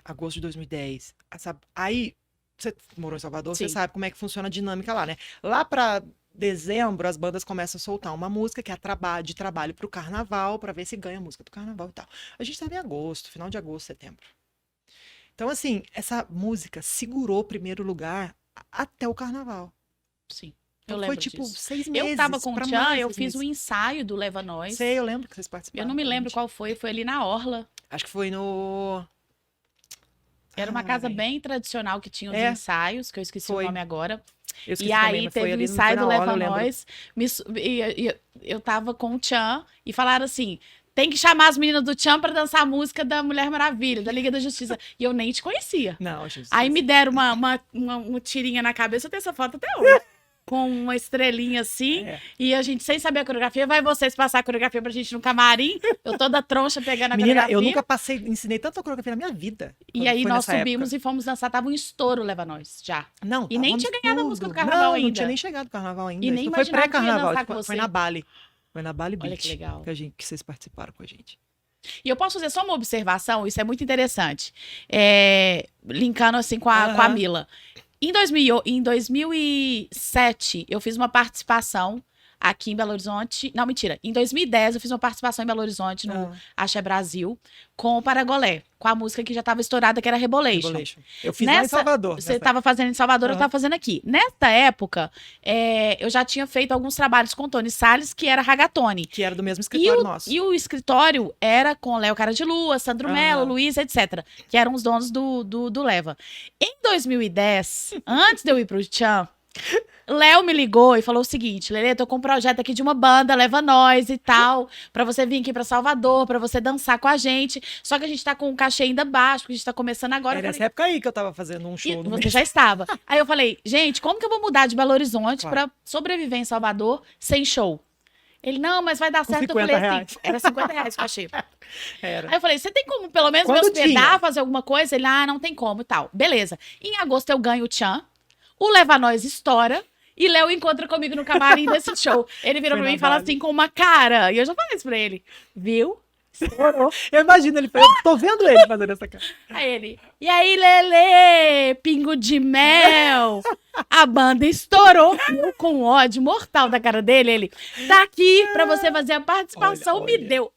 Agosto de 2010. Aí, você morou em Salvador, Sim. você sabe como é que funciona a dinâmica lá, né? Lá pra dezembro, as bandas começam a soltar uma música que é de trabalho pro carnaval, pra ver se ganha a música do carnaval e tal. A gente tava em agosto, final de agosto, setembro. Então, assim, essa música segurou o primeiro lugar até o carnaval. Sim, então, eu lembro foi tipo disso. 6 meses. Eu tava com o Tchan, eu fiz um ensaio do Leva Nós. Sei, eu lembro que vocês participaram. Eu não me lembro qual foi ali na Orla. Acho que foi no... Era uma casa bem tradicional que tinha os ensaios, que eu esqueci o nome agora. E aí teve o ensaio do Leva Nós. Eu tava com o Tchan e falaram assim... Tem que chamar as meninas do Tchan pra dançar a música da Mulher Maravilha, da Liga da Justiça. E eu nem te conhecia. Não, gente. Aí me deram uma tirinha na cabeça, eu tenho essa foto até hoje. Com uma estrelinha assim, e a gente sem saber a coreografia, vai vocês passar a coreografia pra gente no camarim, eu toda troncha pegando a coreografia. Menina, eu nunca ensinei tanta coreografia na minha vida. E aí nós subimos e fomos dançar, tava um estouro Leva Nós, já. Não, e nem tinha ganhado a música do carnaval ainda. Não tinha nem chegado o carnaval ainda. E nem foi pré-carnaval, foi foi na Bali. Foi na Bali Beach. Olha que legal. Que vocês participaram com a gente. E eu posso fazer só uma observação, isso é muito interessante. Linkando assim com a Mila. Em 2007, eu fiz uma participação aqui em Belo Horizonte. Não, mentira. Em 2010, eu fiz uma participação em Belo Horizonte, no Axé Brasil, com o Paragolé, com a música que já estava estourada, que era Rebolation. Eu fiz lá em Salvador. Você estava fazendo em Salvador, eu estava fazendo aqui. Nesta época, eu já tinha feito alguns trabalhos com Tony Salles, que era Ragatone. Que era do mesmo escritório nosso. E o escritório era com Léo Cara de Lua, Sandro Mello, Luiz, etc. Que eram os donos do Leva. Em 2010, antes de eu ir pro Tchan, Léo me ligou e falou o seguinte: Lelê, tô com um projeto aqui de uma banda, leva nós e tal, pra você vir aqui pra Salvador, pra você dançar com a gente. Só que a gente tá com um cachê ainda baixo, porque a gente tá começando agora. Era nessa época aí que eu tava fazendo um show no Você mês. já estava. Aí eu falei, gente, como que eu vou mudar de Belo Horizonte pra sobreviver em Salvador sem show? Ele, não, mas vai dar Com certo. Eu 50 falei reais. assim, era 50 reais o cachê. Era. Aí eu falei, você tem como pelo menos me Quando hospedar, tinha. fazer alguma coisa? Ele, não tem como e tal. Beleza. Em agosto eu ganho o Tchan, o Leva Nós estoura e Léo encontra comigo no camarim desse show. Ele virou Foi pra mim na e fala Dali. assim com uma cara. E eu já falei isso pra ele. Viu? Estourou. Eu imagino ele, eu tô vendo ele fazendo essa cara. Aí ele, e aí, Lelê, pingo de mel. A banda estourou. E eu com ódio mortal da cara dele, ele, tá aqui pra você fazer a participação, Olha, me olha. deu.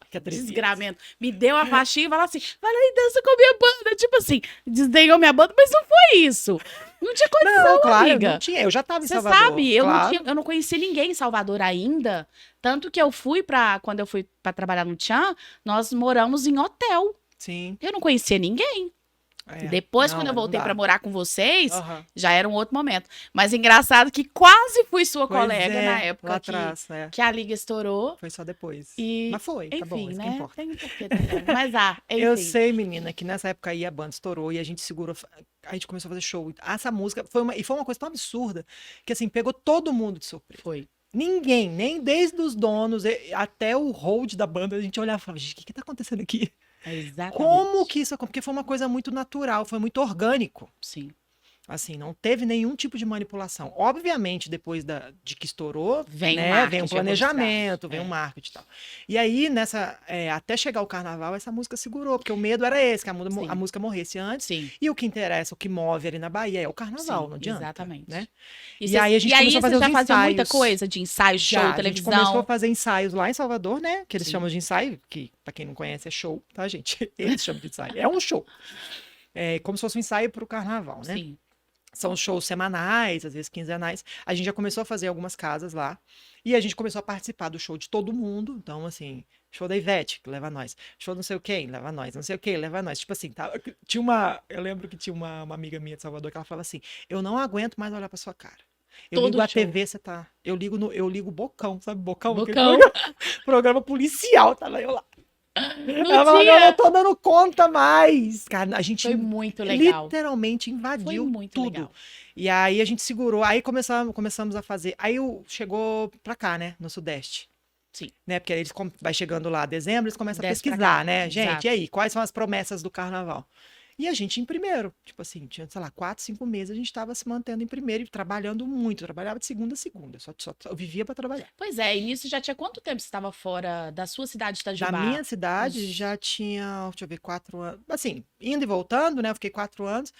Que atrevido. Desgramento. Me deu a faixinha e falou assim, vai lá e dança com a minha banda. Tipo assim, desdenhou minha banda, mas não foi isso. Não tinha condição, Não, claro, amiga. não tinha. Eu já tava em Você Salvador. sabe, claro. eu não conheci ninguém em Salvador ainda. Tanto que eu fui quando eu fui pra trabalhar no Tchan, nós moramos em hotel. Sim. Eu não conhecia ninguém. É. Depois, Não, quando eu não voltei dá. pra morar com vocês, Aham. já era um outro momento. Mas engraçado que quase fui sua Pois colega é, na lá época atrás, é. que a liga estourou. Foi só depois. E, Mas foi, tá bom, enfim, isso que né? importa. Tem um porquê também. Mas, enfim. Eu sei, menina, que nessa época aí a banda estourou e a gente segurou, a gente começou a fazer show. Essa música foi uma coisa tão absurda que assim, pegou todo mundo de surpresa. Foi. Ninguém, nem desde os donos até o hold da banda, a gente olhava e falava, gente, o que tá acontecendo aqui? Exatamente. Como que isso aconteceu? Porque foi uma coisa muito natural, foi muito orgânico. Sim. Assim, não teve nenhum tipo de manipulação. Obviamente, depois de que estourou, Vem né, um marketing vem um por planejamento, trás. vem um marketing e tal. E aí, até chegar o carnaval, essa música segurou, porque o medo era esse, que a Sim. música morresse antes. Sim. E o que interessa, o que move ali na Bahia é o carnaval, Sim, não adianta. exatamente. Né? E aí a gente começou a fazer você os já fazia muita ensaios. coisa de ensaio, show, Já, a gente televisão. começou a fazer ensaios lá em Salvador, né? Que eles Sim. chamam de ensaio, que pra quem não conhece é show, tá, gente? Eles chamam de ensaio. É um show. É como se fosse um ensaio pro carnaval, né? Sim. São shows semanais, às vezes quinzenais. A gente já começou a fazer algumas casas lá. E a gente começou a participar do show de todo mundo. Então, assim, show da Ivete, que leva nós. Show não sei o quem, leva nós. Não sei o quem, leva nós. Tipo assim, eu lembro que tinha uma amiga minha de Salvador que ela falava assim, eu não aguento mais olhar pra sua cara. Eu Todo ligo a show. TV, você tá... Eu ligo o Bocão, sabe? Bocão? Aquele Bocão. programa policial, tá lá eu lá. Não Ela falava, eu tinha. não tô dando conta mais. Cara, a gente Foi muito legal. literalmente Foi invadiu muito tudo. legal. E aí a gente segurou, aí começamos a fazer. Aí chegou pra cá, né, no Sudeste. Sim. Né, porque eles vai chegando lá dezembro, eles começam a Desce pra pesquisar, cá, né? Gente, exato. e aí, quais são as promessas do carnaval? E a gente em primeiro, tipo assim, tinha, sei lá, 4, 5 meses, a gente estava se mantendo em primeiro e trabalhando muito. Trabalhava de segunda a segunda, só eu vivia para trabalhar. Pois é, e nisso já tinha quanto tempo você estava fora da sua cidade de Da Itajubá? minha cidade já tinha, deixa eu ver, 4 anos. Assim, indo e voltando, né? Eu fiquei 4 anos.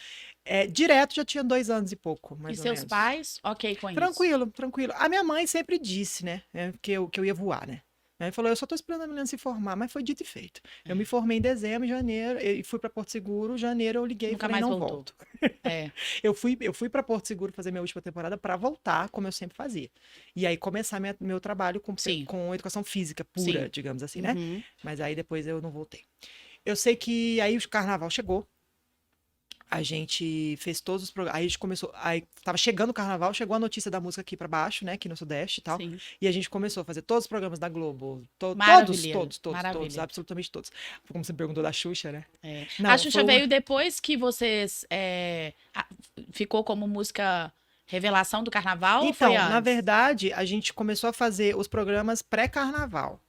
Direto já tinha 2 anos e pouco, E mais ou seus menos. pais, ok com isso? Tranquilo, tranquilo. A minha mãe sempre disse, né, que eu ia voar, né? Aí falou, eu só tô esperando a menina se formar, mas foi dito e feito. Eu me formei em dezembro, em janeiro, e fui para Porto Seguro, janeiro eu liguei e Nunca falei, mais não voltou. volto. É. Eu fui para Porto Seguro fazer minha última temporada para voltar, como eu sempre fazia. E aí começar meu trabalho Sim. com educação física pura, Sim. digamos assim, né? Uhum. Mas aí depois eu não voltei. Eu sei que aí o carnaval chegou. A gente fez todos os programas. Aí a gente começou. Aí tava chegando o carnaval, chegou a notícia da música aqui pra baixo, né? Aqui no Sudeste e tal. Sim. E a gente começou a fazer todos os programas da Globo. Maravilha, Todos, maravilha. absolutamente todos. Como você perguntou da Xuxa, né? É. Não, A Xuxa foi veio depois que vocês ficou como música revelação do carnaval ou Então, foi antes? na verdade, a gente começou a fazer os programas pré-carnaval,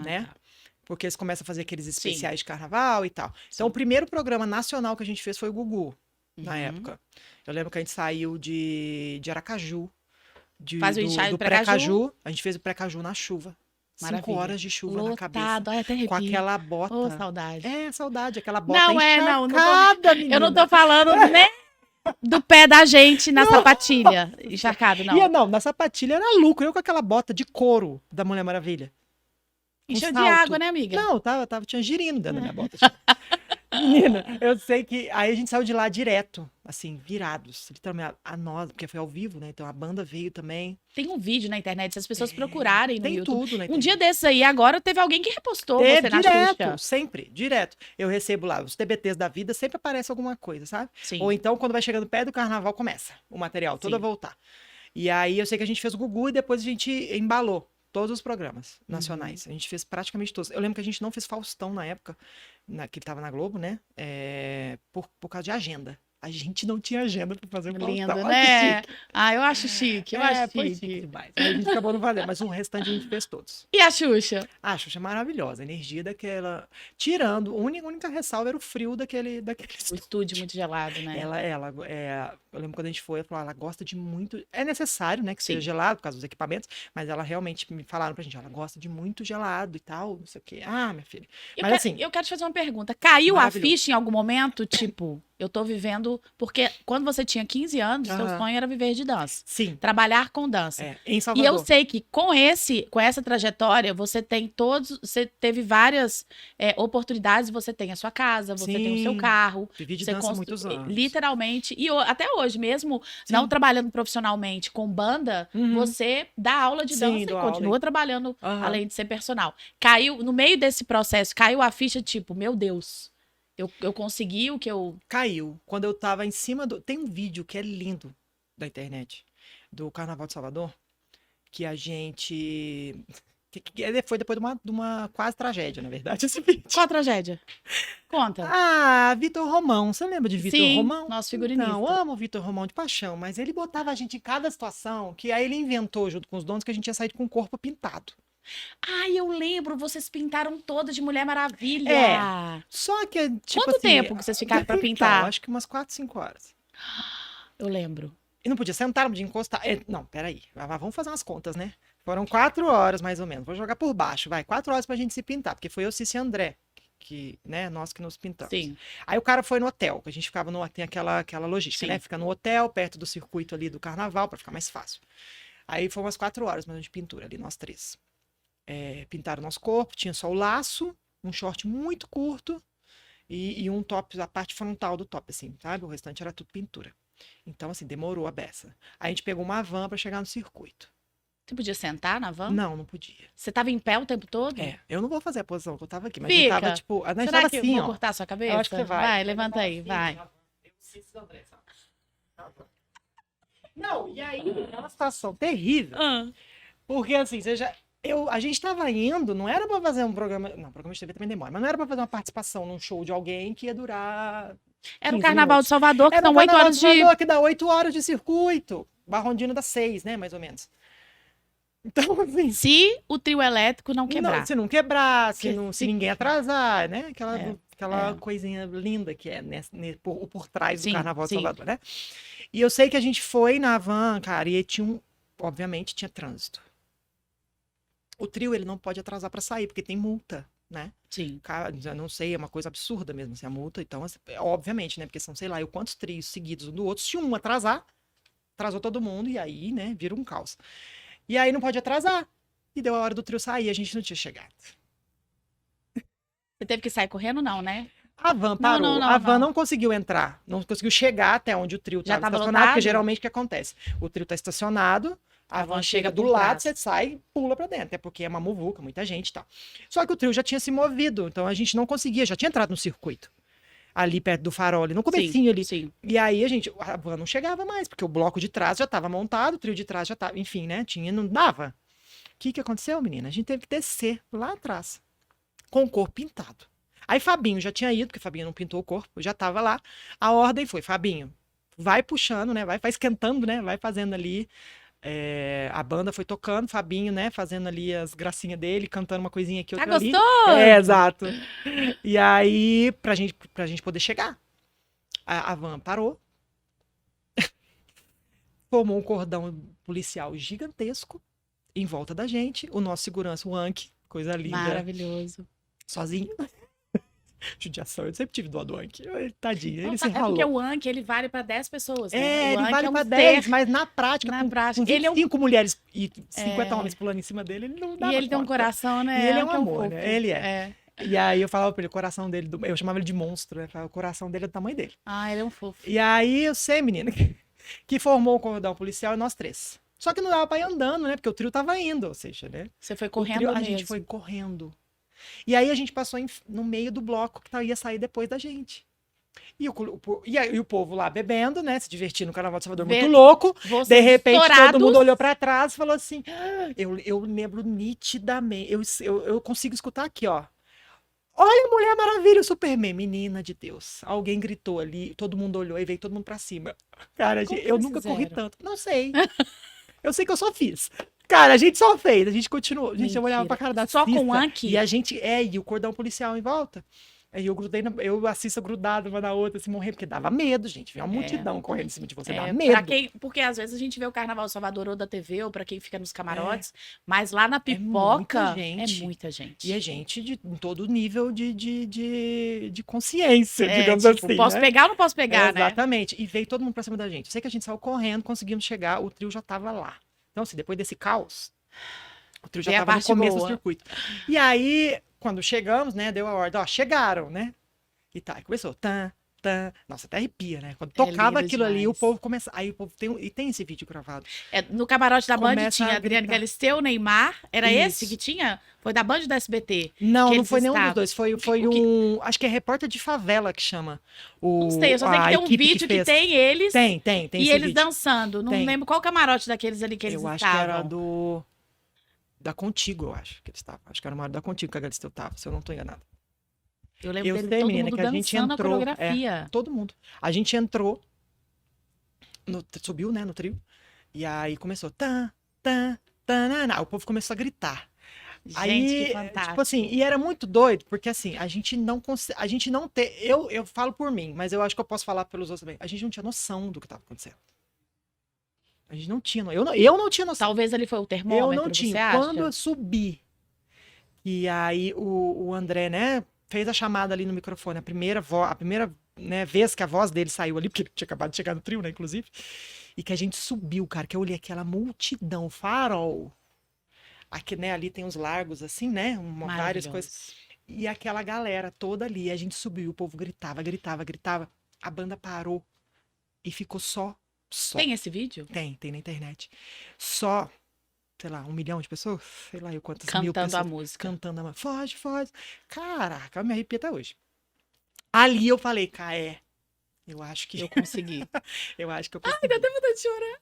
né? Tá. Porque eles começam a fazer aqueles especiais de carnaval e tal. Então, o primeiro programa nacional que a gente fez foi o Gugu, na Uhum. época. Eu lembro que a gente saiu de Aracaju, Faz o ensaio do do pré-caju? pré-caju. A gente fez o pré-caju na chuva. 5 Maravilha. horas de chuva na cabeça. Lotado, ai, até Com arrepio. aquela bota. Ô, saudade. Saudade, aquela bota Não, não encharcada, menina. Eu não tô falando nem do pé da gente na sapatilha encharcado, não. Não, na sapatilha era lucro. Eu com aquela bota de couro da Mulher Maravilha. Encheu de salto. água, né, amiga? Não, tinha girino dentro da minha bota. Menina, eu sei que aí a gente saiu de lá direto, assim, virados, literalmente a nós, porque foi ao vivo, né? Então a banda veio também. Tem um vídeo na internet, se as pessoas procurarem no Tem YouTube. tudo na Um dia internet. desses aí, agora teve alguém que repostou Teve você na direto, Xuxa. sempre, direto. Eu recebo lá os TBTs da vida, sempre aparece alguma coisa, sabe? Sim, Ou então, quando vai chegando perto do carnaval, começa o material todo a sim. voltar. E aí eu sei que a gente fez o Gugu e depois a gente embalou todos os programas Uhum. nacionais. A gente fez praticamente todos. Eu lembro que a gente não fez Faustão na época, que ele tava na Globo, né? Por causa de agenda. A gente não tinha agenda pra fazer o Faustão. Lindo, Olha que né? chique. Ah, eu acho chique, eu acho Foi chique chique. demais. Aí a gente acabou não fazendo, mas o restante a gente fez todos. E a Xuxa? Ah, a Xuxa é maravilhosa, a energia daquela. Tirando, a única ressalva era o frio daquele O estúdio muito gelado, né? eu lembro quando a gente foi, ela falou, ela gosta de muito. É necessário, né, que seja Sim. gelado por causa dos equipamentos, mas ela realmente me falaram pra gente, ela gosta de muito gelado e tal, não sei o quê. Ah, minha filha. Mas assim, Eu quero te fazer uma pergunta. Caiu a maravilhoso. ficha em algum momento? Tipo, eu tô vivendo. Porque quando você tinha 15 anos, seu Aham. sonho era viver de dança. Sim, Trabalhar com dança. em E eu Salvador. sei que com essa trajetória, você teve várias oportunidades, você tem a sua casa, você tem o seu Sim, carro, vivi de você dança há muitos anos. literalmente, e até hoje, mesmo não Sim. trabalhando profissionalmente com banda, Uhum. você dá aula de Sim, dança e dou aula. continua trabalhando Aham. além de ser personal. Caiu, no meio desse processo, caiu a ficha, tipo, meu Deus, eu consegui o que eu. Caiu. Quando eu tava em cima do. Tem um vídeo que é lindo da internet, do Carnaval de Salvador, que a gente. Foi depois de uma quase tragédia, na verdade, esse vídeo. Qual a tragédia? Conta. Ah, Vitor Romão. Você lembra de Vitor Sim, Romão? nosso figurinista. Não, amo o Vitor Romão de paixão, mas ele botava a gente em cada situação, que aí ele inventou, junto com os donos, que a gente ia sair com o corpo pintado. Ai, eu lembro, vocês pintaram toda de Mulher Maravilha. Só que, tipo Quanto assim, tempo que vocês ficaram pra pintar? Então, acho que umas 4, 5 horas. Eu lembro. E não podia sentar, não podia encostar. Não, peraí. Vamos fazer umas contas, né? Foram 4 horas, mais ou menos. Vou jogar por baixo, vai. 4 horas pra gente se pintar, porque foi eu, Cici e André, né, nós que nos pintamos. Sim. Aí o cara foi no hotel, que a gente ficava tem aquela logística, Sim. né? Fica no hotel, perto do circuito ali do carnaval, pra ficar mais fácil. Aí foi umas 4 horas, mais ou menos, de pintura ali, nós três. Pintaram o nosso corpo, tinha só o laço, um short muito curto e um top, a parte frontal do top, assim, sabe? O restante era tudo pintura. Então, assim, demorou a beça. Aí a gente pegou uma van pra chegar no circuito. Você podia sentar na van? Não podia. Você tava em pé o tempo todo? Eu não vou fazer a posição que eu tava aqui, mas a gente tava, tipo, a gente Será tava que assim, eu ó. vou cortar a sua cabeça? Eu acho que você vai. Vai, levanta aí, vai. Não, e aí, é uma situação terrível. Ah, Porque assim, a gente tava indo, não era pra fazer um programa. Não, programa de TV também demora, mas não era pra fazer uma participação num show de alguém que ia durar. era o 15 Carnaval minutos. de Salvador, que Era são o 8 Carnaval horas de de. Salvador, que dá 8 horas de circuito. Barrondina dá 6, né? Mais ou menos. Então, assim. Se o trio elétrico não quebrar. Se não quebrar, Que- se ninguém atrasar, né? Aquela é. coisinha linda que é por trás Sim, do Carnaval de sim. Salvador, né? E eu sei que a gente foi na van, cara, e obviamente tinha trânsito. O trio, ele não pode atrasar pra sair, porque tem multa, né? Sim. Cara, já não sei, é uma coisa absurda mesmo, assim, a multa. Então, assim, obviamente, né? Porque são, sei lá, quantos trios seguidos um do outro. Se um atrasar, atrasou todo mundo, e aí, né, vira um caos. E aí não pode atrasar. E deu a hora do trio sair, a gente não tinha chegado. Você teve que sair correndo, não, né? A van parou. não, A van não. não conseguiu entrar. Não conseguiu chegar até onde o trio Já estava tava estacionado, porque lotado? geralmente o que acontece? O trio está estacionado, a van chega do por lado, trás. você sai e pula pra dentro. É porque é uma muvuca, muita gente e tal. Só que o trio já tinha se movido, então a gente não conseguia, já tinha entrado no circuito. Ali perto do farol, ali no comecinho ali. Sim. E aí a van não chegava mais, porque o bloco de trás já estava montado, o trio de trás já estava, enfim, né? Não dava. O que aconteceu, menina? A gente teve que descer lá atrás, com o corpo pintado. Aí Fabinho já tinha ido, porque Fabinho não pintou o corpo, já estava lá. A ordem foi, Fabinho, vai puxando, né? Vai esquentando, né? Vai fazendo ali. A banda foi tocando, Fabinho, né? Fazendo ali as gracinhas dele, cantando uma coisinha aqui, Tá outra ali. gostoso? Exato. E aí, pra gente poder chegar, a van parou. Formou um cordão policial gigantesco em volta da gente. O nosso segurança, o Anki, coisa linda. Maravilhoso. Sozinho. Judiação, eu sempre tive dó do Anki. Tadinho, Não, ele tá- se é porque ralou. o Anki, ele vale pra 10 pessoas, né? O Ele Anki vale é um pra ser 10, mas na prática, na com prática. Ele é um 25 mulheres e 50 homens pulando em cima dele, ele não dá E ele tem um coração, né? E ele é um que amor, fofo. né? Ele é. E aí eu falava pra ele, o coração dele, eu chamava ele de monstro, né? Eu falava, o coração dele é do tamanho dele. Ah, ele é um fofo. E aí eu sei, menina, que formou o cordão policial e nós três. Só que não dava pra ir andando, né? Porque o trio tava indo, ou seja, né? Você foi O trio, correndo a gente foi mesmo. correndo. E aí a gente passou no meio do bloco que ia sair depois da gente. E o povo lá bebendo, né? Se divertindo no Carnaval de Salvador, muito Ver louco. De vocês repente, todo mundo estourados. olhou pra trás e falou assim: "Ah", eu lembro nitidamente. Eu consigo escutar aqui, ó. Olha a Mulher Maravilha, o Superman, menina de Deus. Alguém gritou ali, todo mundo olhou e veio todo mundo pra cima. Cara, Como que eu vocês nunca corri fizeram? tanto. Não sei. Eu sei que eu só fiz. Cara, a gente só fez, a gente continuou. Gente, eu olhava pra Mentira. cara da Só com Cissa e Anki? a gente, e o cordão policial em volta. Aí eu grudei, eu a Cissa grudada uma na outra, assim, morrendo, porque dava medo, gente. Vinha uma É. multidão correndo em cima de você, dava Pra medo. quem, porque às vezes a gente vê o Carnaval de Salvador ou da TV, ou pra quem fica nos camarotes, mas lá na É muita pipoca é gente. muita E é gente. gente em todo nível de consciência, É, digamos tipo, assim, posso né? pegar ou não posso pegar, né? Exatamente. E veio todo mundo pra cima da gente. Eu sei que a gente saiu correndo, conseguimos chegar, o trio já tava lá. Então, assim, depois desse caos, o trio já Vem a tava no parte começo do boa. circuito. E aí, quando chegamos, né, deu a ordem, ó, chegaram, né? E tá, aí começou, tan, tan. Nossa, até arrepia, né? Quando É tocava lindo aquilo ali, o demais. povo começa. Aí o povo e tem esse vídeo gravado. É, no camarote da Band Começa tinha a Adriane gritar. Galisteu, Neymar. Era esse que Isso. tinha? Foi da Band ou da SBT? Não, Que não eles foi nenhum dos estavam. dois. Foi, O que, foi o que... um. Acho que é repórter de favela que chama. Não sei, eu só sei que A tem um equipe que vídeo que fez. tem eles Tem e esse eles vídeo. dançando. Não Tem. lembro qual camarote daqueles ali que eles Eu acho que era estavam. Da Contigo, eu acho que eles estavam. Acho que era uma hora da Contigo que a Galisteu tava, se eu não tô enganado. Eu lembro Eu dele sei, todo menina, mundo que a gente dançando a entrou. coreografia. Todo mundo. A gente entrou, subiu, né, no trio. E aí começou. Tan, tan, tan, o povo começou a gritar. Gente, que Aí, tipo assim, fantástico. e era muito doido, porque assim, a gente não tem, eu falo por mim, mas eu acho que eu posso falar pelos outros também. A gente não tinha noção do que estava acontecendo. A gente não tinha, eu não tinha noção. Talvez ali foi o Eu não termômetro, tinha. você Quando acha? eu subi, e aí o André, né, fez a chamada ali no microfone, a primeira, né, vez que a voz dele saiu ali, porque ele tinha acabado de chegar no trio, né, inclusive, e que a gente subiu, cara, que eu olhei aquela multidão, farol. Aqui, né, ali tem uns largos assim, né? Várias coisas. Maravilhoso. E aquela galera toda ali, a gente subiu, o povo gritava, gritava, gritava. A banda parou e ficou só. Tem esse vídeo? Tem na internet. Só, sei lá, 1 milhão de pessoas, sei lá, eu quantas mil Cantando a pessoas música. cantando a foge, foge. Caraca, eu me arrepio até hoje. Ali eu falei, Caé, eu acho que Eu consegui. eu acho que eu Ai, dá consegui. até vontade de chorar.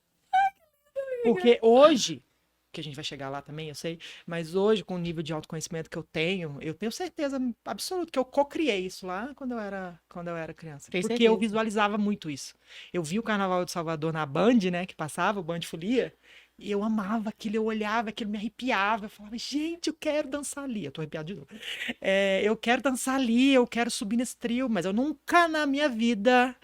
Porque hoje, que a gente vai chegar lá também, eu sei, mas hoje, com o nível de autoconhecimento que eu tenho certeza absoluta que eu co-criei isso lá quando eu era criança. Tem Porque eu certeza. visualizava muito isso. Eu vi o Carnaval de Salvador na Band, né, que passava, o Band Folia, e eu amava aquilo, eu olhava aquilo, me arrepiava, eu falava, gente, eu quero dançar ali. Eu tô arrepiado de novo. Eu quero dançar ali, eu quero subir nesse trio, mas eu nunca na minha vida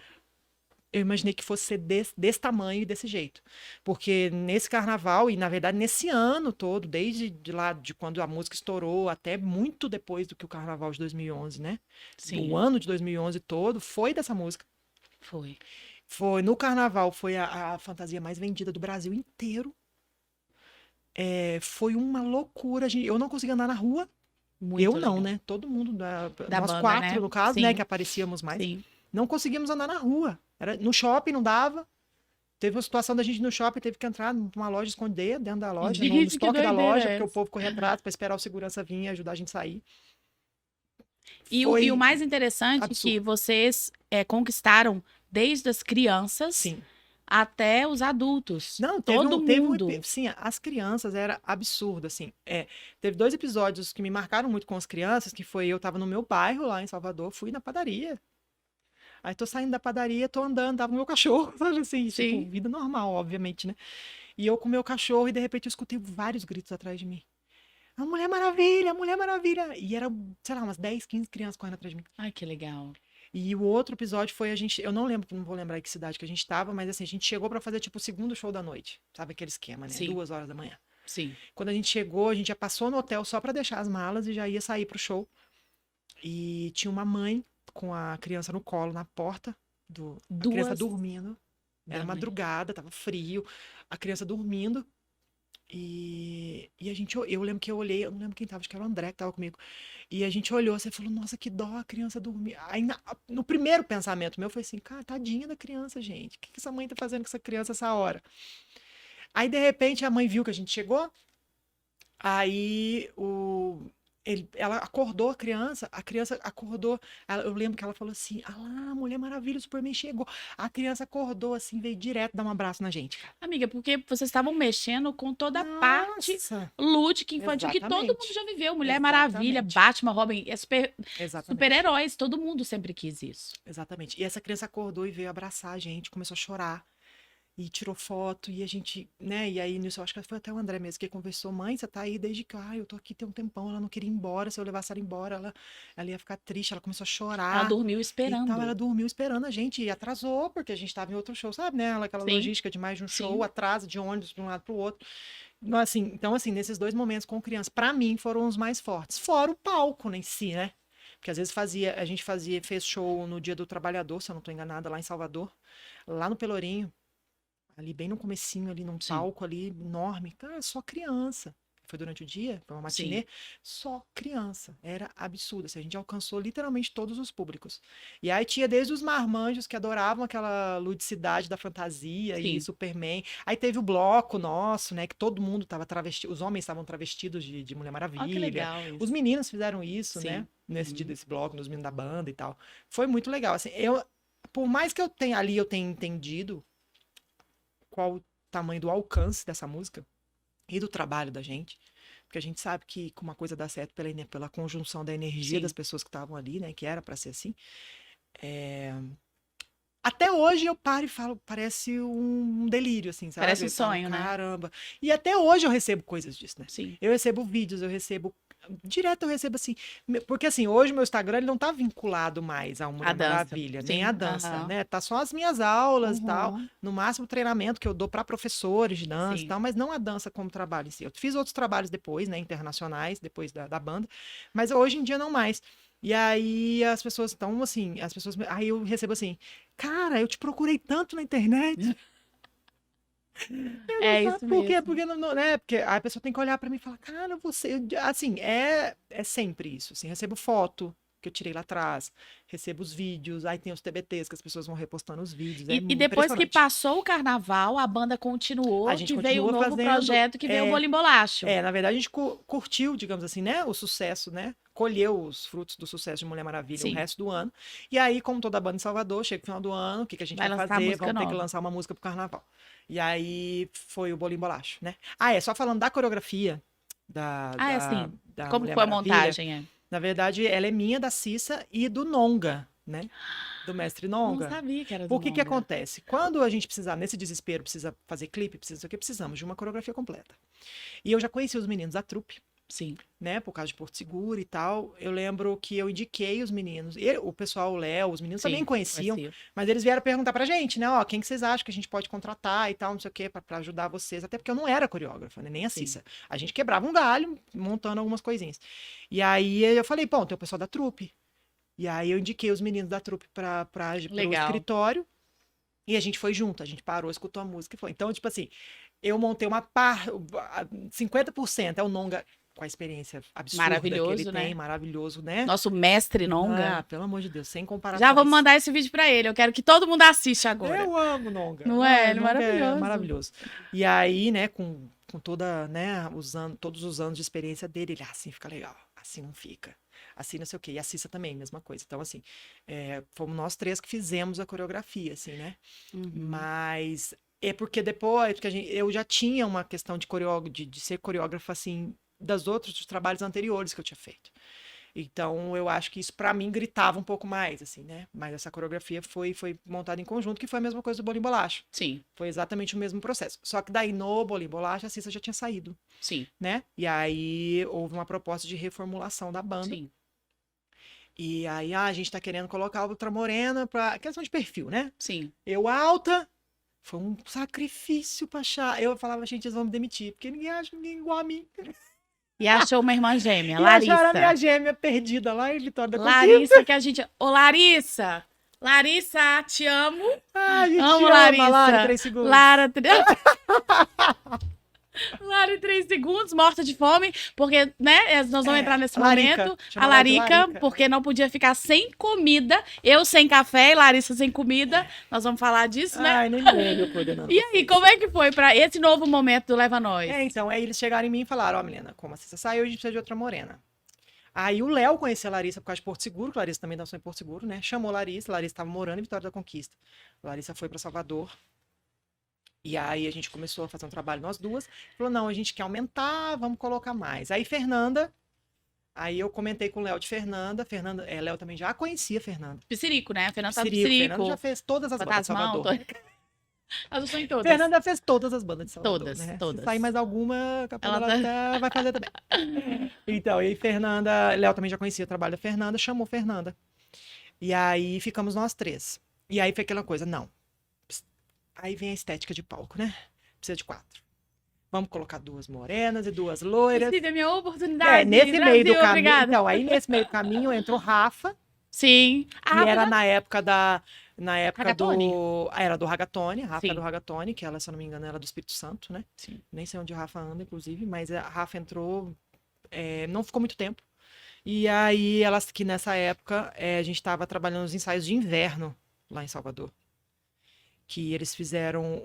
eu imaginei que fosse ser desse tamanho e desse jeito. Porque nesse carnaval, e na verdade nesse ano todo, desde de lá de quando a música estourou, até muito depois do que o carnaval de 2011, né? O Sim, ano de 2011 todo foi dessa música. foi. Foi no carnaval, foi a fantasia mais vendida do Brasil inteiro. Foi uma loucura. Eu não conseguia andar na rua. Eu Muito não, legal. né? Todo mundo, Da nós banda, quatro, né? no caso, né? Que Sim, aparecíamos mais. sim. Não conseguíamos andar na rua. No shopping não dava. Teve uma situação da gente ir no shopping, teve que entrar numa loja esconder dentro da loja, no Gente, que estoque da doideira loja, é porque o essa? povo corria atrás para esperar o segurança vir e ajudar a gente a sair. E o Foi mais interessante é que absurdo. vocês conquistaram desde as crianças Sim. até os adultos. Não, Todo mundo. sim, as crianças era absurdo, assim. Teve 2 episódios que me marcaram muito com as crianças, que foi eu tava no meu bairro lá em Salvador, fui na padaria. Aí tô saindo da padaria, tô andando, tava o meu cachorro, sabe assim, tipo, Sim. vida normal, obviamente, né? E eu com o meu cachorro, e de repente eu escutei vários gritos atrás de mim. A Mulher Maravilha, a Mulher Maravilha. E era, sei lá, umas 10, 15 crianças correndo atrás de mim. Ai, que legal. E o outro episódio foi eu não lembro, não vou lembrar em que cidade que a gente tava, mas assim, a gente chegou pra fazer tipo o segundo show da noite. Sabe aquele esquema, né? Sim, 2 horas da manhã. sim. Quando a gente chegou, a gente já passou no hotel só pra deixar as malas e já ia sair pro show. E tinha uma mãe com a criança no colo na porta a criança Duas dormindo. da Era manhã. madrugada, tava frio, a criança dormindo. E a gente, eu lembro que eu olhei, eu não lembro quem tava, acho que era o André que tava comigo. E a gente olhou, você falou, nossa, que dó a criança dormir. Aí no primeiro pensamento meu foi assim, cara, tadinha da criança, gente. O que que essa mãe tá fazendo com essa criança essa hora? Aí, de repente, a mãe viu que a gente chegou, aí ela acordou a criança acordou. Eu lembro que ela falou assim: ah lá, Mulher Maravilha, o Superman chegou. A criança acordou assim, veio direto dar um abraço na gente, cara. Amiga, porque vocês estavam mexendo com toda a parte Nossa! lúdica infantil que todo mundo Exatamente. já viveu. Mulher Maravilha, Exatamente. Batman, Robin, Exatamente. super-heróis, todo mundo sempre quis isso. Exatamente. E essa criança acordou e veio abraçar a gente, começou a chorar. E tirou foto, e a gente, né? E aí, nisso, eu acho que foi até o André mesmo que conversou: mãe, você tá aí desde que, eu tô aqui tem um tempão, ela não queria ir embora, se eu levasse ela embora, ela ia ficar triste, ela começou a Ela chorar dormiu e tal, ela esperando. dormiu esperando a gente, e atrasou, porque a gente tava em outro show, sabe, né? Aquela Sim, logística de mais de um show, sim. atrasa de ônibus de um lado pro outro. Assim, então, assim, nesses dois momentos com criança, pra mim, foram os mais fortes. Fora o palco, né, em si, né? Porque às vezes a gente fez show no Dia do Trabalhador, se eu não tô enganada, lá em Salvador, lá no Pelourinho, ali bem no comecinho, ali num Sim, palco ali enorme. Cara, só criança. Foi durante o dia, foi uma sim, matinê, só criança. Era absurdo. Assim, a gente alcançou literalmente todos os públicos. E aí tinha desde os marmanjos que adoravam aquela ludicidade da fantasia e sim. Superman. Aí teve o bloco nosso, né? Que todo mundo estava travestido, os homens estavam travestidos de Mulher Olha que Maravilha. legal Os isso. meninos fizeram isso, né? Sim. Nesse dia Uhum. desse bloco, nos meninos da banda e tal. Foi muito legal. Assim, por mais que eu tenha entendido qual o tamanho do alcance dessa música e do trabalho da gente. Porque a gente sabe que uma coisa dá certo pela conjunção da energia das Sim. pessoas que estavam ali, né? Que era para ser assim. Até hoje eu paro e falo, parece um delírio, assim, Parece sabe? um Eu falo, sonho, né? caramba. E até hoje eu recebo coisas disso, né? Sim. Eu recebo vídeos, eu recebo. Direto eu recebo assim. Porque assim, hoje meu Instagram ele não tá vinculado mais a A Mulher dança. Maravilha, nem a Sim. dança, Aham. né? Tá só as minhas aulas e tal. Uhum. No máximo treinamento que eu dou para professores de dança e Sim. tal, mas não a dança como trabalho em si. Eu fiz outros trabalhos depois, né? Internacionais, depois da banda. Mas hoje em dia não mais. E aí as pessoas estão assim, aí eu recebo assim, cara, eu te procurei tanto na internet. Eu não É sabe isso por quê? mesmo. Porque não, né? Porque a pessoa tem que olhar pra mim e falar, cara, você, assim, é sempre isso, assim, recebo foto que eu tirei lá atrás, recebo os vídeos, aí tem os TBTs que as pessoas vão repostando os vídeos, é E depois que impressionante. passou o carnaval, a banda A continuou, gente que veio o continua novo fazendo, projeto, que veio o Bolim Bolacho. na verdade a gente curtiu, digamos assim, né, o sucesso, né, colheu os frutos do sucesso de Mulher Maravilha o Sim. resto do ano, e aí, como toda a banda em Salvador, chega o final do ano, o que que a gente Vai vai lançar fazer? música Vamos ter que nova. lançar uma música pro carnaval. E aí foi o Bolim Bolacho, né? Ah, só falando da coreografia da, Ah, é da, assim. da Como Mulher foi a Maravilha, montagem? É? na verdade, ela é minha, da Cissa e do Nonga, né? Do mestre Não Nonga. sabia que era do Por que Nonga. acontece? Quando a gente precisar, nesse desespero, precisa fazer clipe, precisa o que precisamos de uma coreografia completa. E eu já conheci os meninos da trupe, Sim, né, por causa de Porto Seguro e tal. Eu lembro que eu indiquei os meninos, o pessoal, o Léo, os meninos também sim, conheciam, conhecia. mas eles vieram perguntar pra gente, né, ó, quem que vocês acham que a gente pode contratar e tal, não sei o quê, pra ajudar vocês, até porque eu não era coreógrafa, né, nem a Sim. Cissa. A gente quebrava um galho montando algumas coisinhas. E aí eu falei, bom, tem o pessoal da trupe. E aí eu indiquei os meninos da trupe pro Legal. escritório e a gente foi junto, a gente parou, escutou a música e foi. Então, tipo assim, eu montei uma par, 50% é o Nonga com a experiência absurda que ele Maravilhoso, tem, né? maravilhoso, né? Nosso mestre Ah, Nonga. pelo amor de Deus, sem Já vamos comparações. mandar esse vídeo pra ele. Eu quero que todo mundo assista agora. Eu amo Nonga. Não é? Ah, Ele é Nonga é maravilhoso. maravilhoso. E aí, né, com toda, né, todos os anos de experiência dele, ele, assim fica legal, assim não fica. Assim não sei o quê. E a Cissa também, mesma coisa. Então, assim, fomos nós três que fizemos a coreografia, assim, né? Uhum. Mas é porque depois, porque eu já tinha uma questão de ser coreógrafa, assim, dos outros trabalhos anteriores que eu tinha feito. Então, eu acho que isso pra mim gritava um pouco mais, assim, né? Mas essa coreografia foi montada em conjunto, que foi a mesma coisa do Bolim Bolacha. Sim, Foi exatamente o mesmo processo. Só que daí no Bolim Bolacha, a Cissa já tinha saído, sim, né? E aí houve uma proposta de reformulação da banda. sim, E aí, a gente tá querendo colocar a outra morena pra. Questão de perfil, né? sim. Eu alta, foi um sacrifício pra achar. Eu falava, gente, eles vão me demitir, porque ninguém acha ninguém igual a mim. E achou uma irmã gêmea, E acharam a minha Larissa. gêmea perdida lá em Vitória da Conquista. Larissa, que a gente. Ô, Larissa! Larissa, te amo. Ah, a gente te Amo, ama, Lari, Larissa. 3 segundos. Lara. Lari, 3 segundos, morta de fome, porque, né, nós vamos entrar nesse Larica, momento. chama A ela de Larica, Larica. porque não podia ficar sem comida. Eu sem café e Larissa sem comida. Nós vamos falar disso, né? Ai, nem me lembro eu coordenando. E aí, como é que foi pra esse novo momento do Leva Nós? Então, aí eles chegaram em mim e falaram, ó, Milena, como assim você saiu, a gente precisa de outra morena. Aí o Léo conhecia a Larissa por causa de Porto Seguro, que a Larissa também dançou em Porto Seguro, né? Chamou a Larissa estava morando em Vitória da Conquista. A Larissa foi para Salvador. E aí a gente começou a fazer um trabalho nós duas. Falou, não, a gente quer aumentar, vamos colocar mais. Aí Fernanda, aí eu comentei com o Léo de Fernanda. Léo também já conhecia a Fernanda. Piscirico, né? Fernanda tá Fernanda Piscirico. já fez todas as bandas de Fantasmão, Salvador. eu sou em todas. Fernanda fez todas as bandas de Salvador, Todas, né? todas. Se sair mais alguma, a Ela Capoeira vai fazer também. Então, e aí Fernanda, Léo também já conhecia o trabalho da Fernanda, chamou Fernanda. E aí ficamos nós três. E aí foi aquela coisa, não. Aí vem a estética de palco, né? Precisa de 4. Vamos colocar 2 morenas e 2 loiras. Tive a minha oportunidade. Nesse Brasil, meio do caminho. obrigada. Então, aí nesse meio do caminho entrou Rafa, Sim. que era na época Ragatone. Era do Ragatone, a Rafa Sim. era do Ragatone, que ela, se eu não me engano, era do Espírito Santo, né? Sim. Nem sei onde a Rafa anda, inclusive, mas a Rafa entrou, não ficou muito tempo. E aí, que nessa época, a gente estava trabalhando nos ensaios de inverno lá em Salvador. Que eles fizeram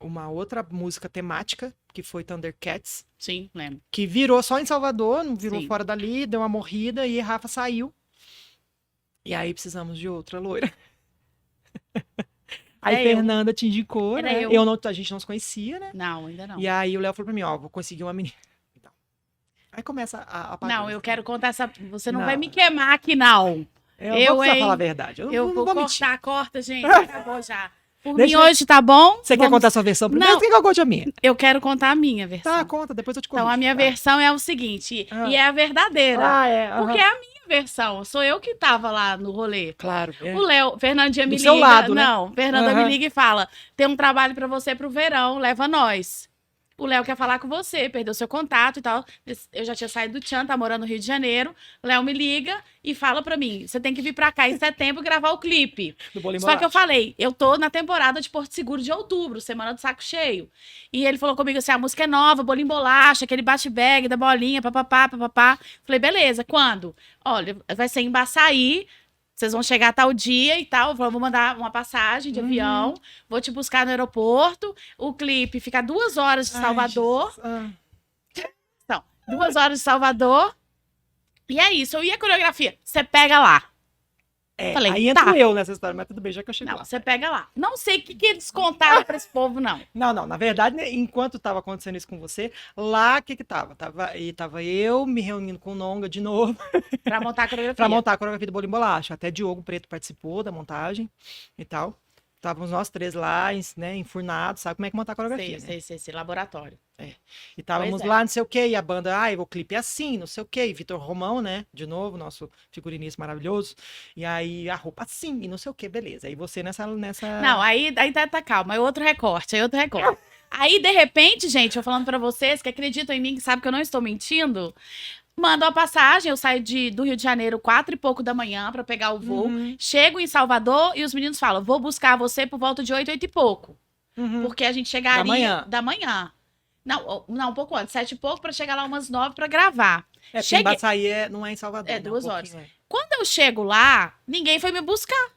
uma outra música temática, que foi Thundercats, Sim, lembro. que virou só em Salvador, não virou Sim. fora dali, deu uma morrida e a Rafa saiu. E aí precisamos de outra loira. Aí É eu. Fernanda te indicou, Era né? eu. A gente não se conhecia, né? Não, ainda não. E aí o Léo falou pra mim, ó, vou conseguir uma menina. Então, aí começa a Não, eu quero contar essa. Você não Não. vai me queimar aqui, não. Eu eu, vou precisar hein? falar a verdade. Eu Eu não vou vou mentir. cortar, corta, gente. Acabou já. Por Deixa mim eu- hoje tá bom? Você quer contar a sua versão primeiro? Não. Você quer que eu conte a minha? Eu quero contar a minha versão. Tá, conta, depois eu te conto. Então, a minha versão é o seguinte, Ah. e é a verdadeira. Porque aham. é a minha versão. Sou eu que tava lá no rolê. Claro. O Léo, Fernandinha me Do seu liga. lado, né? Não, Fernanda Aham. me liga e fala: tem um trabalho pra você pro verão, leva nós. O Léo quer falar com você, perdeu seu contato e tal. Eu já tinha saído do Tchan, tá morando no Rio de Janeiro. O Léo me liga e fala pra mim: você tem que vir pra cá em setembro gravar o clipe. Do Bolinho Só que eu Bolacha. falei, eu tô na temporada de Porto Seguro de outubro, semana do saco cheio. E ele falou comigo assim: a música é nova, bolinho bolacha, aquele bate-bag da bolinha, papapá, papapá. Falei, beleza, quando? Olha, vai ser em Baçaí, vocês vão chegar tal dia e tal. Eu falei, vou mandar uma passagem de avião, vou te buscar no aeroporto. O clipe fica 2 horas de Ai, Salvador. Jesus. Então, 2 horas de Salvador. E é isso. E a coreografia? Você pega lá. Falei, Aí entro tá. eu nessa história, mas tudo bem, já que eu chego Não, lá. você pega lá. Não sei o que eles contaram pra esse povo, não. Não, na verdade, né, enquanto tava acontecendo isso com você, lá o que tava? Tava eu me reunindo com o Nonga de novo Pra montar a coreografia. pra montar a coreografia do Bolinho Bolacha. Até Diogo Preto participou da montagem e tal. Estávamos nós 3 lá, né, enfurnados, sabe como é que montar a coreografia, né? Sei, laboratório. E estávamos Pois é. lá, não sei o quê, e a banda, o clipe é assim, não sei o quê, e Vitor Romão, né, de novo, nosso figurinista maravilhoso, e aí a roupa assim, e não sei o quê, beleza. Aí você nessa... Não, aí tá calma. É outro recorte, Aí, de repente, gente, eu falando pra vocês que acreditam em mim, que sabem que eu não estou mentindo, mando a passagem, eu saio do Rio de Janeiro 4 e pouco da manhã pra pegar o voo, chego em Salvador e os meninos falam, vou buscar você por volta de 8 e pouco, porque a gente chegaria... Da manhã. Não, um pouco antes, 7 e pouco, pra chegar lá umas 9 pra gravar. porque Cheguei- Baçaí não é em Salvador. É, né, 2 um horas. pouquinho, Quando eu chego lá, ninguém foi me buscar.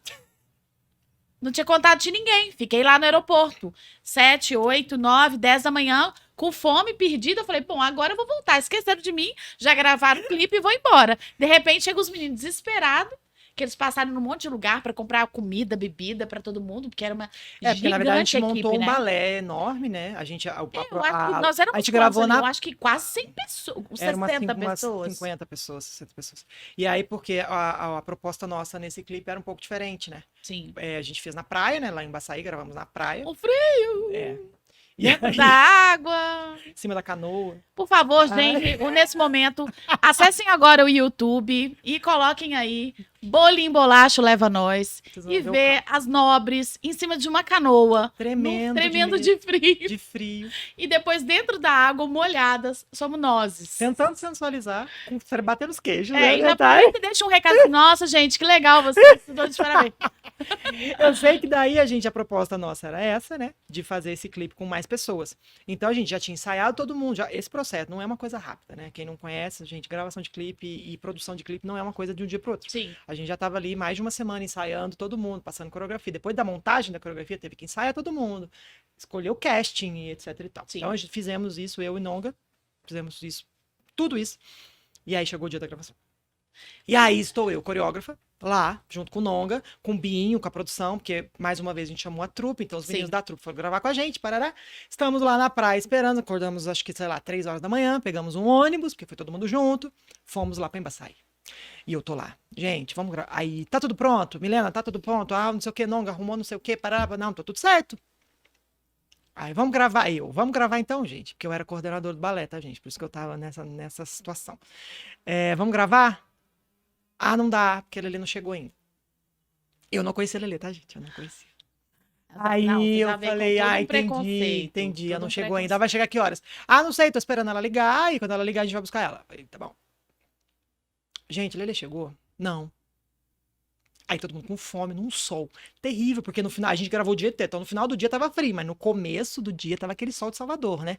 Não tinha contato de ninguém. Fiquei lá no aeroporto. 7, 8, 9, 10 da manhã, com fome, perdida. Eu falei, bom, agora eu vou voltar. Esqueceram de mim, já gravaram o clipe e vou embora. De repente, chegam os meninos desesperados, que eles passaram num monte de lugar pra comprar comida, bebida pra todo mundo, porque era uma porque na verdade a gente gigante montou equipe, um né? balé enorme, né? A gente... Eu acho que nós éramos a gente quantos gravou ali? na... Eu acho que quase 100 pessoas, Era 60 umas pessoas. 50 pessoas, 60 pessoas. E aí, porque a proposta nossa nesse clipe era um pouco diferente, né? Sim. A gente fez na praia, né? Lá em Baçaí, gravamos na praia. O frio, É. E dentro aí, da água. em cima da canoa. Por favor, gente, nesse momento, acessem agora o YouTube e coloquem aí bolinho bolacho leva nós. Vocês vão E ver o ver as nobres em cima de uma canoa. tremendo De frio. de frio. E depois dentro da água, molhadas, somos nozes. Tentando sensualizar, batendo os queijos, É, né? e já Detalhe. aproveita e deixa um recado assim, nossa, gente, que legal vocês, estou de parabéns. Eu sei que daí a proposta nossa era essa, né? De fazer esse clipe com mais pessoas. Então a gente já tinha ensaiado todo mundo. Esse processo não é uma coisa rápida, né? Quem não conhece, gente, gravação de clipe e produção de clipe não é uma coisa de um dia pro outro. Sim. A gente já tava ali mais de uma semana ensaiando todo mundo, passando coreografia. Depois da montagem da coreografia, teve que ensaiar todo mundo, escolher o casting e etc e tal. Sim. Então a gente fizemos isso, eu e Nonga, fizemos isso, tudo isso. E aí chegou o dia da gravação. E aí estou eu, coreógrafa, lá, junto com o Nonga, com o Binho, com a produção, porque mais uma vez a gente chamou a trupe, então os meninos Sim. da trupe foram gravar com a gente, parará. Estamos lá na praia esperando, acordamos acho que, sei lá, 3 horas da manhã, pegamos um ônibus, porque foi todo mundo junto, fomos lá pra Embaçaí. E eu tô lá, gente, vamos gravar. Aí, tá tudo pronto? Milena, tá tudo pronto? Ah, não sei o que, Nonga arrumou não sei o que, parará, não, tá tudo certo. Aí, vamos gravar. Vamos gravar então, gente, porque eu era coordenador do balé, tá, gente? Por isso que eu tava nessa situação. Vamos gravar? Ah, não dá, porque a Lelê não chegou ainda. Eu não conhecia a Lelê, tá, gente? Eu não conhecia. Aí Não, você eu já veio com falei, todo um entendi, preconceito, entendi. Ela todo não um chegou ainda. preconceito. Ela vai chegar que horas? Ah, não sei, tô esperando ela ligar. E quando ela ligar, a gente vai buscar ela. Falei, tá bom. Gente, a Lelê chegou? Não. Aí todo mundo com fome, num sol terrível, porque no final, a gente gravou o dia inteiro, então no final do dia tava frio, mas no começo do dia tava aquele sol de Salvador, né?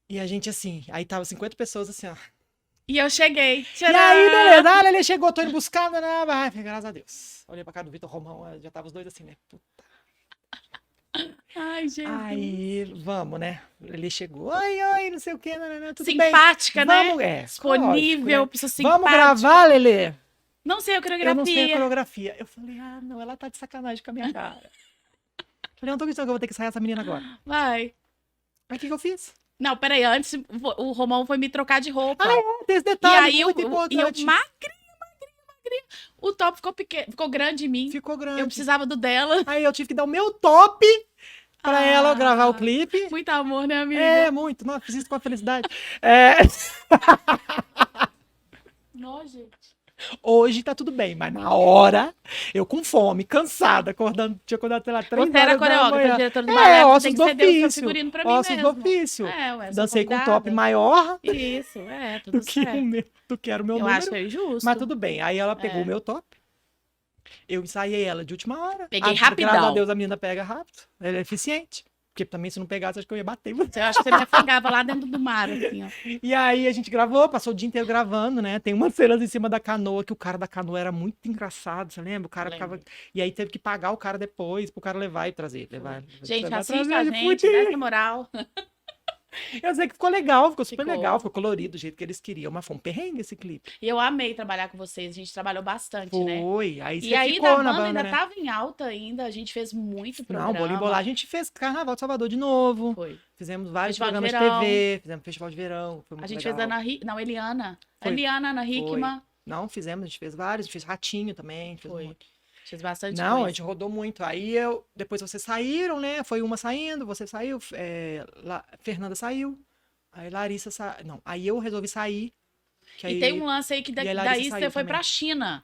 E a gente assim, aí tava 50 pessoas assim, ó. E eu cheguei. E Tcharam! aí, beleza, a Lelê chegou, tô indo buscar, vai, graças a Deus. Olhei pra cara do Vitor Romão, já tava os dois assim, né? Puta. Ai, Jesus. Aí, vamos, né? Ele chegou, oi, não sei o que, tudo Simpática, bem. né? Vamos, Disponível, lógico, né? pessoa simpática. Vamos gravar, Lelê? Não sei a coreografia. Eu não sei a coreografia. Eu falei, não, ela tá de sacanagem com a minha cara. Falei, não tô acreditando que eu vou ter que ensaiar essa menina agora. Vai. Aí o que eu fiz? Não, peraí, antes o Romão foi me trocar de roupa. Tem esse E detalhe aí muito eu importante. magrinha. O top ficou pequeno, ficou grande em mim. Ficou grande. Eu precisava do dela. Aí eu tive que dar o meu top pra ela gravar o clipe. Muito amor, né, amiga? É, muito. Não, fiz isso com a felicidade. Não, gente. Hoje tá tudo bem, mas na hora, eu com fome, cansada, acordando, tinha acordado, sei lá, 3 Você era horas da coreógrafa, manhã. diretor do balé, você ossos tem que do ceder o seu ofício. figurino pra mim Ossos do mesmo. ofício. Ué, Dancei com um convidada. top maior Isso, tudo certo. do que era o meu Eu número. acho que é injusto. Mas tudo bem. Aí ela pegou o meu top. Eu ensaiei ela de última hora. Peguei rapidão. Graças a Deus a menina pega rápido. Ela é eficiente. Porque também se não pegasse, acho que eu ia bater. Eu acho que você me afogava lá dentro do mar, assim, ó. E aí a gente gravou, passou o dia inteiro gravando, né? Tem umas cenas em cima da canoa, que o cara da canoa era muito engraçado, você lembra? O cara ficava... E aí teve que pagar o cara depois, pro cara levar e trazer. Gente, levar, assiste trazer, a gente, dá essa moral. Eu sei que ficou legal, ficou super Ficou. legal, ficou colorido do jeito que eles queriam, mas foi um perrengue esse clipe. E eu amei trabalhar com vocês, a gente trabalhou bastante, né? Foi, aí você E aí ficou da na banda banda, ainda né? tava em alta ainda, a gente fez muito programa. Não, bolinho bolar, a gente fez Carnaval de Salvador de novo. Foi. Fizemos vários Festival de programas de verão. TV, fizemos Festival de Verão, foi muito A gente legal. fez Eliana. Foi. Eliana, Ana Hickman. Não, fizemos, a gente fez vários, a gente fez Ratinho também, a gente fez Foi. um monte. Fez bastante Não, a coisa. gente rodou muito. Aí depois vocês saíram, né? Foi uma saindo, você saiu, Fernanda saiu, aí Larissa saiu. Não, aí eu resolvi sair. Que E aí, tem um lance aí que e a Larissa daí você saiu foi também. pra China.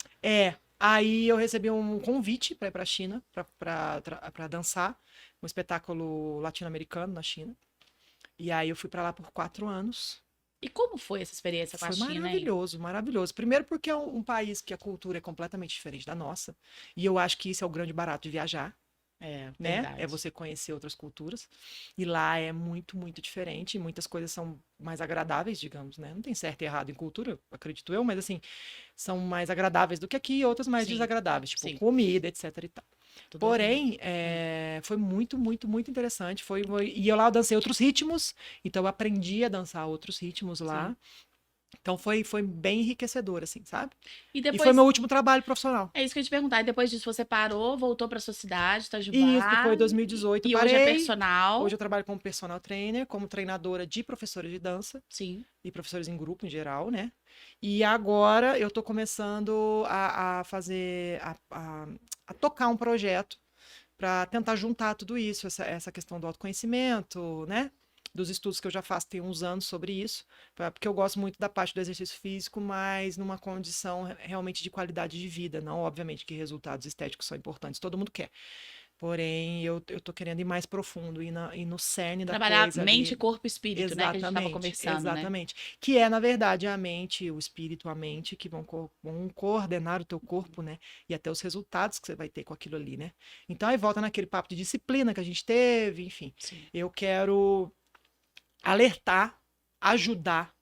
Aí eu recebi um convite para ir pra China, pra dançar, um espetáculo latino-americano na China. E aí eu fui pra lá por 4 anos. E como foi essa experiência com a Foi China, hein? maravilhoso, maravilhoso. Primeiro porque é um país que a cultura é completamente diferente da nossa. E eu acho que isso é o grande barato de viajar, É, né? verdade. É você conhecer outras culturas. E lá é muito, muito diferente. Muitas coisas são mais agradáveis, digamos, né? Não tem certo e errado em cultura, acredito eu, mas assim, são mais agradáveis do que aqui e outras mais Sim, desagradáveis, tipo sim. comida, etc e tal. Tudo Porém, foi muito, muito, muito interessante. E eu lá eu dancei outros ritmos, então eu aprendi a dançar outros ritmos lá. Sim. Então foi bem enriquecedor, assim, sabe? E E depois, foi meu último trabalho profissional. é isso que eu ia te perguntar. E depois disso você parou, voltou pra sua cidade, Itajubá. Isso foi 2018, E parei. hoje é personal. Hoje eu trabalho como personal trainer, como treinadora de professores de dança Sim. e professores em grupo em geral, né? E agora eu tô começando a fazer, a tocar um projeto para tentar juntar tudo isso, essa questão do autoconhecimento, né? dos estudos que eu já faço tem uns anos sobre isso, porque eu gosto muito da parte do exercício físico, mas numa condição realmente de qualidade de vida, não obviamente que resultados estéticos são importantes, todo mundo quer. Porém, eu tô querendo ir mais profundo, ir no cerne da Trabalhar coisa mente, ali. corpo e espírito, né? Que a gente estava Exatamente, conversando, né? exatamente. Que é, na verdade, a mente, o espírito, a mente que vão coordenar o teu corpo, né? E até os resultados que você vai ter com aquilo ali, né? Então, aí volta naquele papo de disciplina que a gente teve, enfim. Sim, Eu quero alertar, ajudar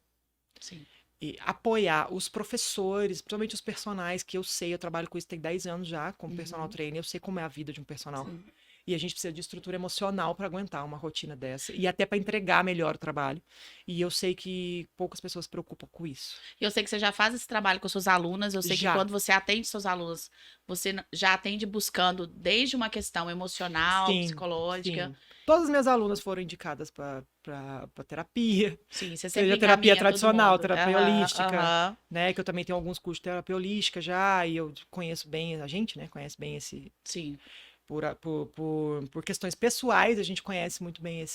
sim. e apoiar os professores, principalmente os personagens, que eu sei, eu trabalho com isso tem 10 anos já, como personal trainer, eu sei como é a vida de um personal. Sim. E a gente precisa de estrutura emocional para aguentar uma rotina dessa. E até para entregar melhor o trabalho. E eu sei que poucas pessoas se preocupam com isso. Eu sei que você já faz esse trabalho com suas alunas. Eu sei que Já. quando você atende seus alunos, você já atende buscando desde uma questão emocional, Sim, psicológica. sim. Todas as minhas alunas foram indicadas para terapia. Sim, você Seja sempre terapia encaminha todo tradicional, mundo. terapia Aham, holística, aham. né? Que eu também tenho alguns cursos de terapia holística já, e eu conheço bem, a gente, né? Conhece bem esse, Sim, por questões pessoais, a gente conhece muito bem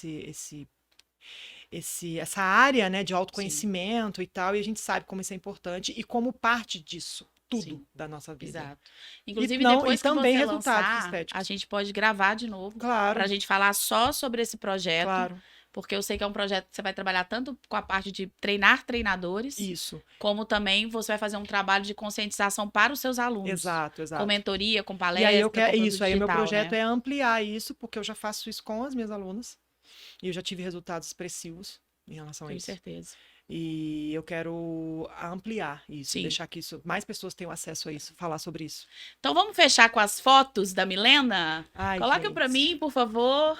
essa área, né, de sim, autoconhecimento e tal, e a gente sabe como isso é importante e como parte disso, tudo sim. da nossa vida. Exato. E, Inclusive, não, e depois que também você resultados lançar, a estéticos. gente pode gravar de novo Claro, para a gente falar só sobre esse projeto. claro. Porque eu sei que é um projeto que você vai trabalhar tanto com a parte de treinar treinadores, Isso. como também você vai fazer um trabalho de conscientização para os seus alunos. Exato, Com exato. mentoria, com E palestra, aí eu com quero produto isso, aí o meu digital, projeto né? é ampliar isso, porque eu já faço isso com as minhas alunas, e eu já tive resultados expressivos em relação a Tenho isso. certeza. E eu quero ampliar isso, Sim. deixar que mais pessoas tenham acesso a isso, falar sobre isso. Então vamos fechar com as fotos da Milena? Ai, Coloca para gente. mim, por favor.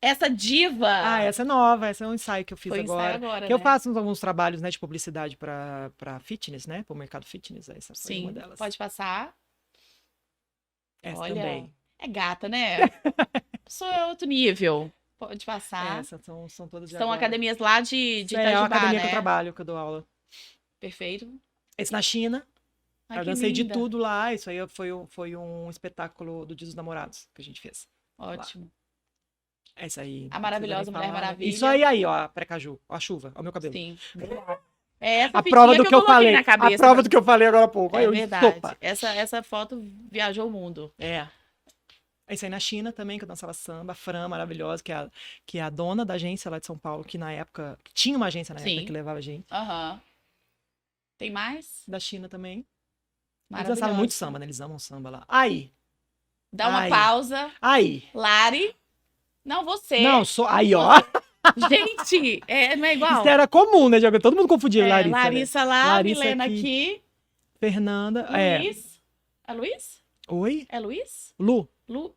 Essa diva. Ah, essa é nova, essa é um ensaio que eu fiz Foi um ensaio agora, Que eu né? faço alguns trabalhos, né, de publicidade para fitness, né, para o mercado fitness. Essa foi uma Sim, delas. pode passar. Essa Olha, também. é gata, né? Sou outro nível. Pode passar. Essas são todas de São agora. academias lá de É uma Itajubá, academia que eu né? trabalho, que eu dou aula. Perfeito. Esse na China. Ai, Eu que dancei de linda. tudo lá. Isso aí foi um espetáculo do Dia dos Namorados que a gente fez. Ótimo. Essa aí. A não precisa nem maravilhosa Mulher falar, né? Maravilha. Isso aí, ó, a pré-caju, a chuva, ó, o meu cabelo. Sim. É essa A prova fitinha do que eu coloquei falei. na cabeça. A prova do que eu falei agora há pouco. É Olha eu, verdade. sopa. Essa foto viajou o mundo. É. Isso aí na China também, que eu dançava samba. A Fran, maravilhosa, que é a dona da agência lá de São Paulo, que na época. Tinha uma agência na época Sim. que levava a gente. Aham. Tem mais? Da China também. Eles Maravilhosa. dançavam muito samba, né? Eles amam samba lá. Aí. Dá uma Aí. pausa. Aí. Lari. Não, você. Não, aí, ó. Gente, não é igual? Isso era comum, né, Diogo? Todo mundo confundia Larissa. Larissa né? lá, Larissa Milena aqui. Fernanda. Luiz. É Luiz? Oi? É Luiz? Lu.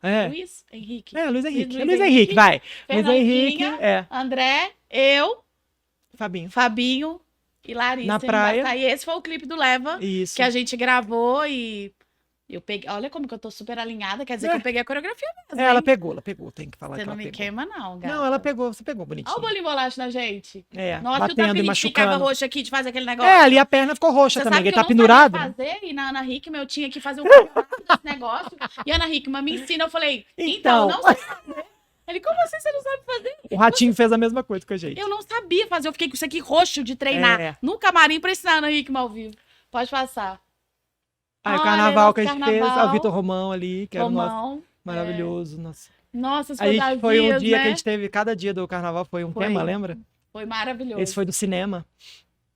É. Luiz Henrique. Luiz Henrique. Luiz Luiz Henrique, vai. Luiz Fernandinha, Henrique, André, eu, Fabinho. Fabinho e Larissa. Na praia. E esse foi o clipe do Leva Isso. que a gente gravou e eu peguei. Olha como que eu tô super alinhada, quer dizer que eu peguei a coreografia mesmo. Ela hein? pegou, tem que falar Você que não ela me pegou. queima, não, gata. Não, você pegou bonitinho. Olha o bolinho bolacho na gente. É, Nossa, e o tanto batendo que a e gente machucando. ficava roxo aqui de fazer aquele negócio. Ali a perna ficou roxa Você também, sabe ele que tá eu não pendurado. sabia fazer, e na Ana Hickman eu tinha que fazer um campeonato desse negócio. E a Ana Hickman me ensina, eu falei, então, eu não sei fazer. Ele, como assim você não sabe fazer? O Ratinho fez a mesma coisa com a gente. Eu não sabia fazer, eu fiquei com isso aqui roxo de treinar no camarim pra ensinar a Ana Hickman ao vivo. Pode passar. Aí o Olha, carnaval que a gente carnaval. fez, o Vitor Romão ali, que era o nosso Romão. maravilhoso. Nossa. Nossa, as A gente fantasias, foi um dia né? que a gente teve, cada dia do carnaval foi um Foi. tema, lembra? Foi maravilhoso. Esse foi do cinema.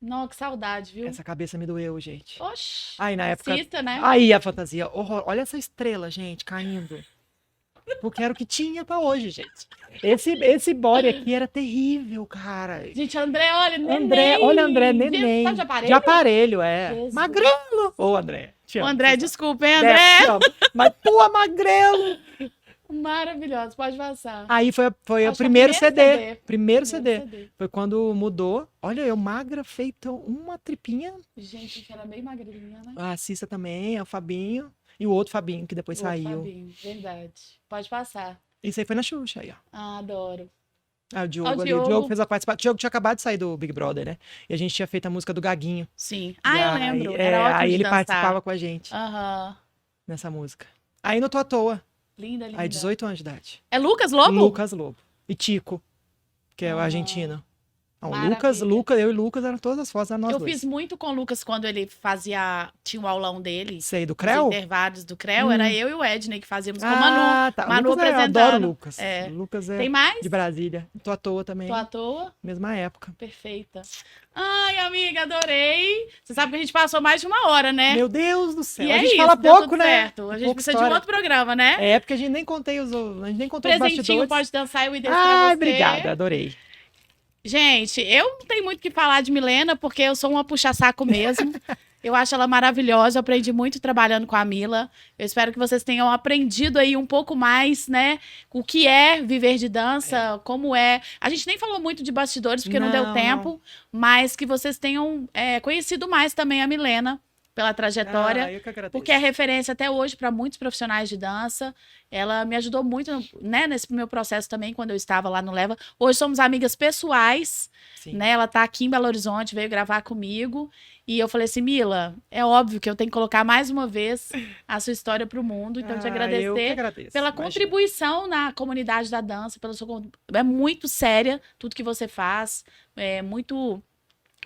Nossa, que saudade, viu? Essa cabeça me doeu, gente. Oxi. Aí na época. Assista, né? Aí a fantasia, horror. Olha essa estrela, gente, caindo. Porque era o que tinha pra hoje, gente. Esse body aqui era terrível, cara. Gente, André, olha, neném. André, olha André, neném. Tá de aparelho? De aparelho, é. Jesus. Magrelo. Ô, André. Te Ô, amo, André, te desculpa, hein, amo. André? Te amo. Mas, pô, magrelo. Maravilhoso, pode passar. Aí foi o Acho que é o primeiro primeiro CD. CD. Primeiro CD. Foi quando mudou. Olha, eu magra, feita uma tripinha. Gente, que era bem magrinha, né? A Cissa também, o Fabinho. E o outro Fabinho, que depois O outro saiu. Fabinho, verdade. Pode passar. Isso aí foi na Xuxa aí, ó. Ah, adoro. Ah, o Diogo Ó, o ali. O Diogo. Diogo fez a participação. O Diogo tinha acabado de sair do Big Brother, né? E a gente tinha feito a música do Gaguinho. Sim. E Ah, eu aí- lembro. Era ótimo aí de ele dançar. participava com a gente Aham. nessa música. Aí não tô à toa. Linda, linda. Aí 18 anos de idade. É Lucas Lobo? Lucas Lobo. E Tico. que é o argentino. Não, Maravilha. eu e Lucas eram todas as fotos, eram nós Eu dois. fiz muito com o Lucas quando ele tinha o aulão dele, Sei, do os Creu? intervalos do CREO, era eu e o Edney que fazíamos com o Manu. Ah, tá. Manu Lucas, eu adoro o apresentando. Lucas. É. O Lucas é Tem mais? de Brasília. Tô à toa também. Tô à toa? Mesma época. Perfeita. Ai, amiga, adorei. Você sabe que a gente passou mais de 1 hora, né? Meu Deus do céu. E A é gente isso, fala deu pouco, tudo né? certo. A gente Pouca precisa de um história. outro programa, né? É, porque a gente nem contou os Presentinho bastidores. pode dançar e o IDES pra Ai, você. obrigada, adorei. Gente, eu não tenho muito o que falar de Milena, porque eu sou uma puxa-saco mesmo. Eu acho ela maravilhosa, eu aprendi muito trabalhando com a Mila. Eu espero que vocês tenham aprendido aí um pouco mais, né? O que é viver de dança, como é. A gente nem falou muito de bastidores, porque não deu Não, tempo, mas que vocês tenham conhecido mais também a Milena pela trajetória. Ah, eu que agradeço. Porque é referência até hoje para muitos profissionais de dança. Ela me ajudou muito, né, nesse meu processo também, quando eu estava lá no Leva. Hoje somos amigas pessoais, Sim. né? Ela tá aqui em Belo Horizonte, veio gravar comigo. E eu falei assim, Mila, é óbvio que eu tenho que colocar mais uma vez a sua história para o mundo. Então, te Eu que agradecer agradeço. pela Imagina. contribuição na comunidade da dança. É muito séria tudo que você faz. É muito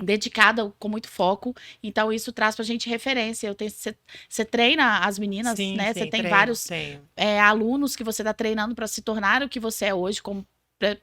dedicada, com muito foco. Então, isso traz pra gente referência. Você treina as meninas, Sim, né? Você sim, tem treino, vários tenho. alunos que você tá treinando para se tornar o que você é hoje como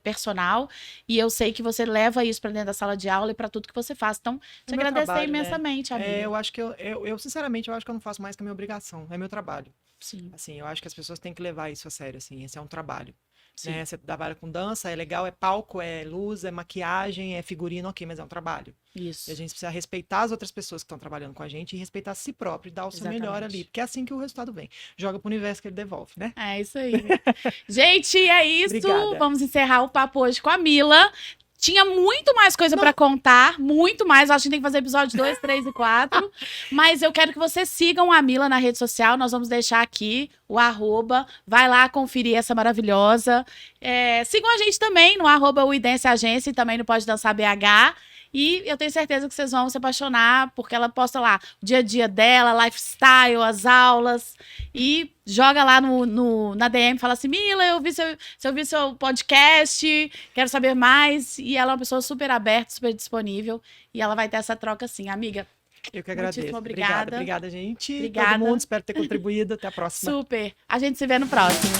personal. E eu sei que você leva isso pra dentro da sala de aula e pra tudo que você faz. Então, te É meu agradecer trabalho, né? imensamente, amiga. Eu acho que eu, sinceramente, eu acho que eu não faço mais que a minha obrigação. É meu trabalho. Sim, Assim, eu acho que as pessoas têm que levar isso a sério, assim. Esse é um trabalho. sim. Né? Você trabalha com dança, é legal, é palco, é luz, é maquiagem, é figurino, ok, mas é um trabalho. Isso. E a gente precisa respeitar as outras pessoas que estão trabalhando com a gente e respeitar a si próprio e dar o seu melhor Exatamente. ali. Porque é assim que o resultado vem. Joga pro universo que ele devolve, né? É isso aí. Gente, é isso. Obrigada. Vamos encerrar o papo hoje com a Mila. Tinha muito mais coisa pra contar, muito mais. Acho que tem que fazer episódio 2, 3 e 4. Mas eu quero que vocês sigam a Mila na rede social. Nós vamos deixar aqui o @. Vai lá conferir essa maravilhosa. Sigam a gente também no @uidenseagência e também no Pode Dançar BH. E eu tenho certeza que vocês vão se apaixonar, porque ela posta lá o dia a dia dela, lifestyle, as aulas. E joga lá na DM e fala assim, Mila, eu ouvi seu podcast, quero saber mais. E ela é uma pessoa super aberta, super disponível. E ela vai ter essa troca sim. Amiga, Eu que agradeço. muitíssimo obrigada. Obrigada, gente. Obrigada. Todo mundo, espero ter contribuído. Até a próxima. Super. A gente se vê no próximo.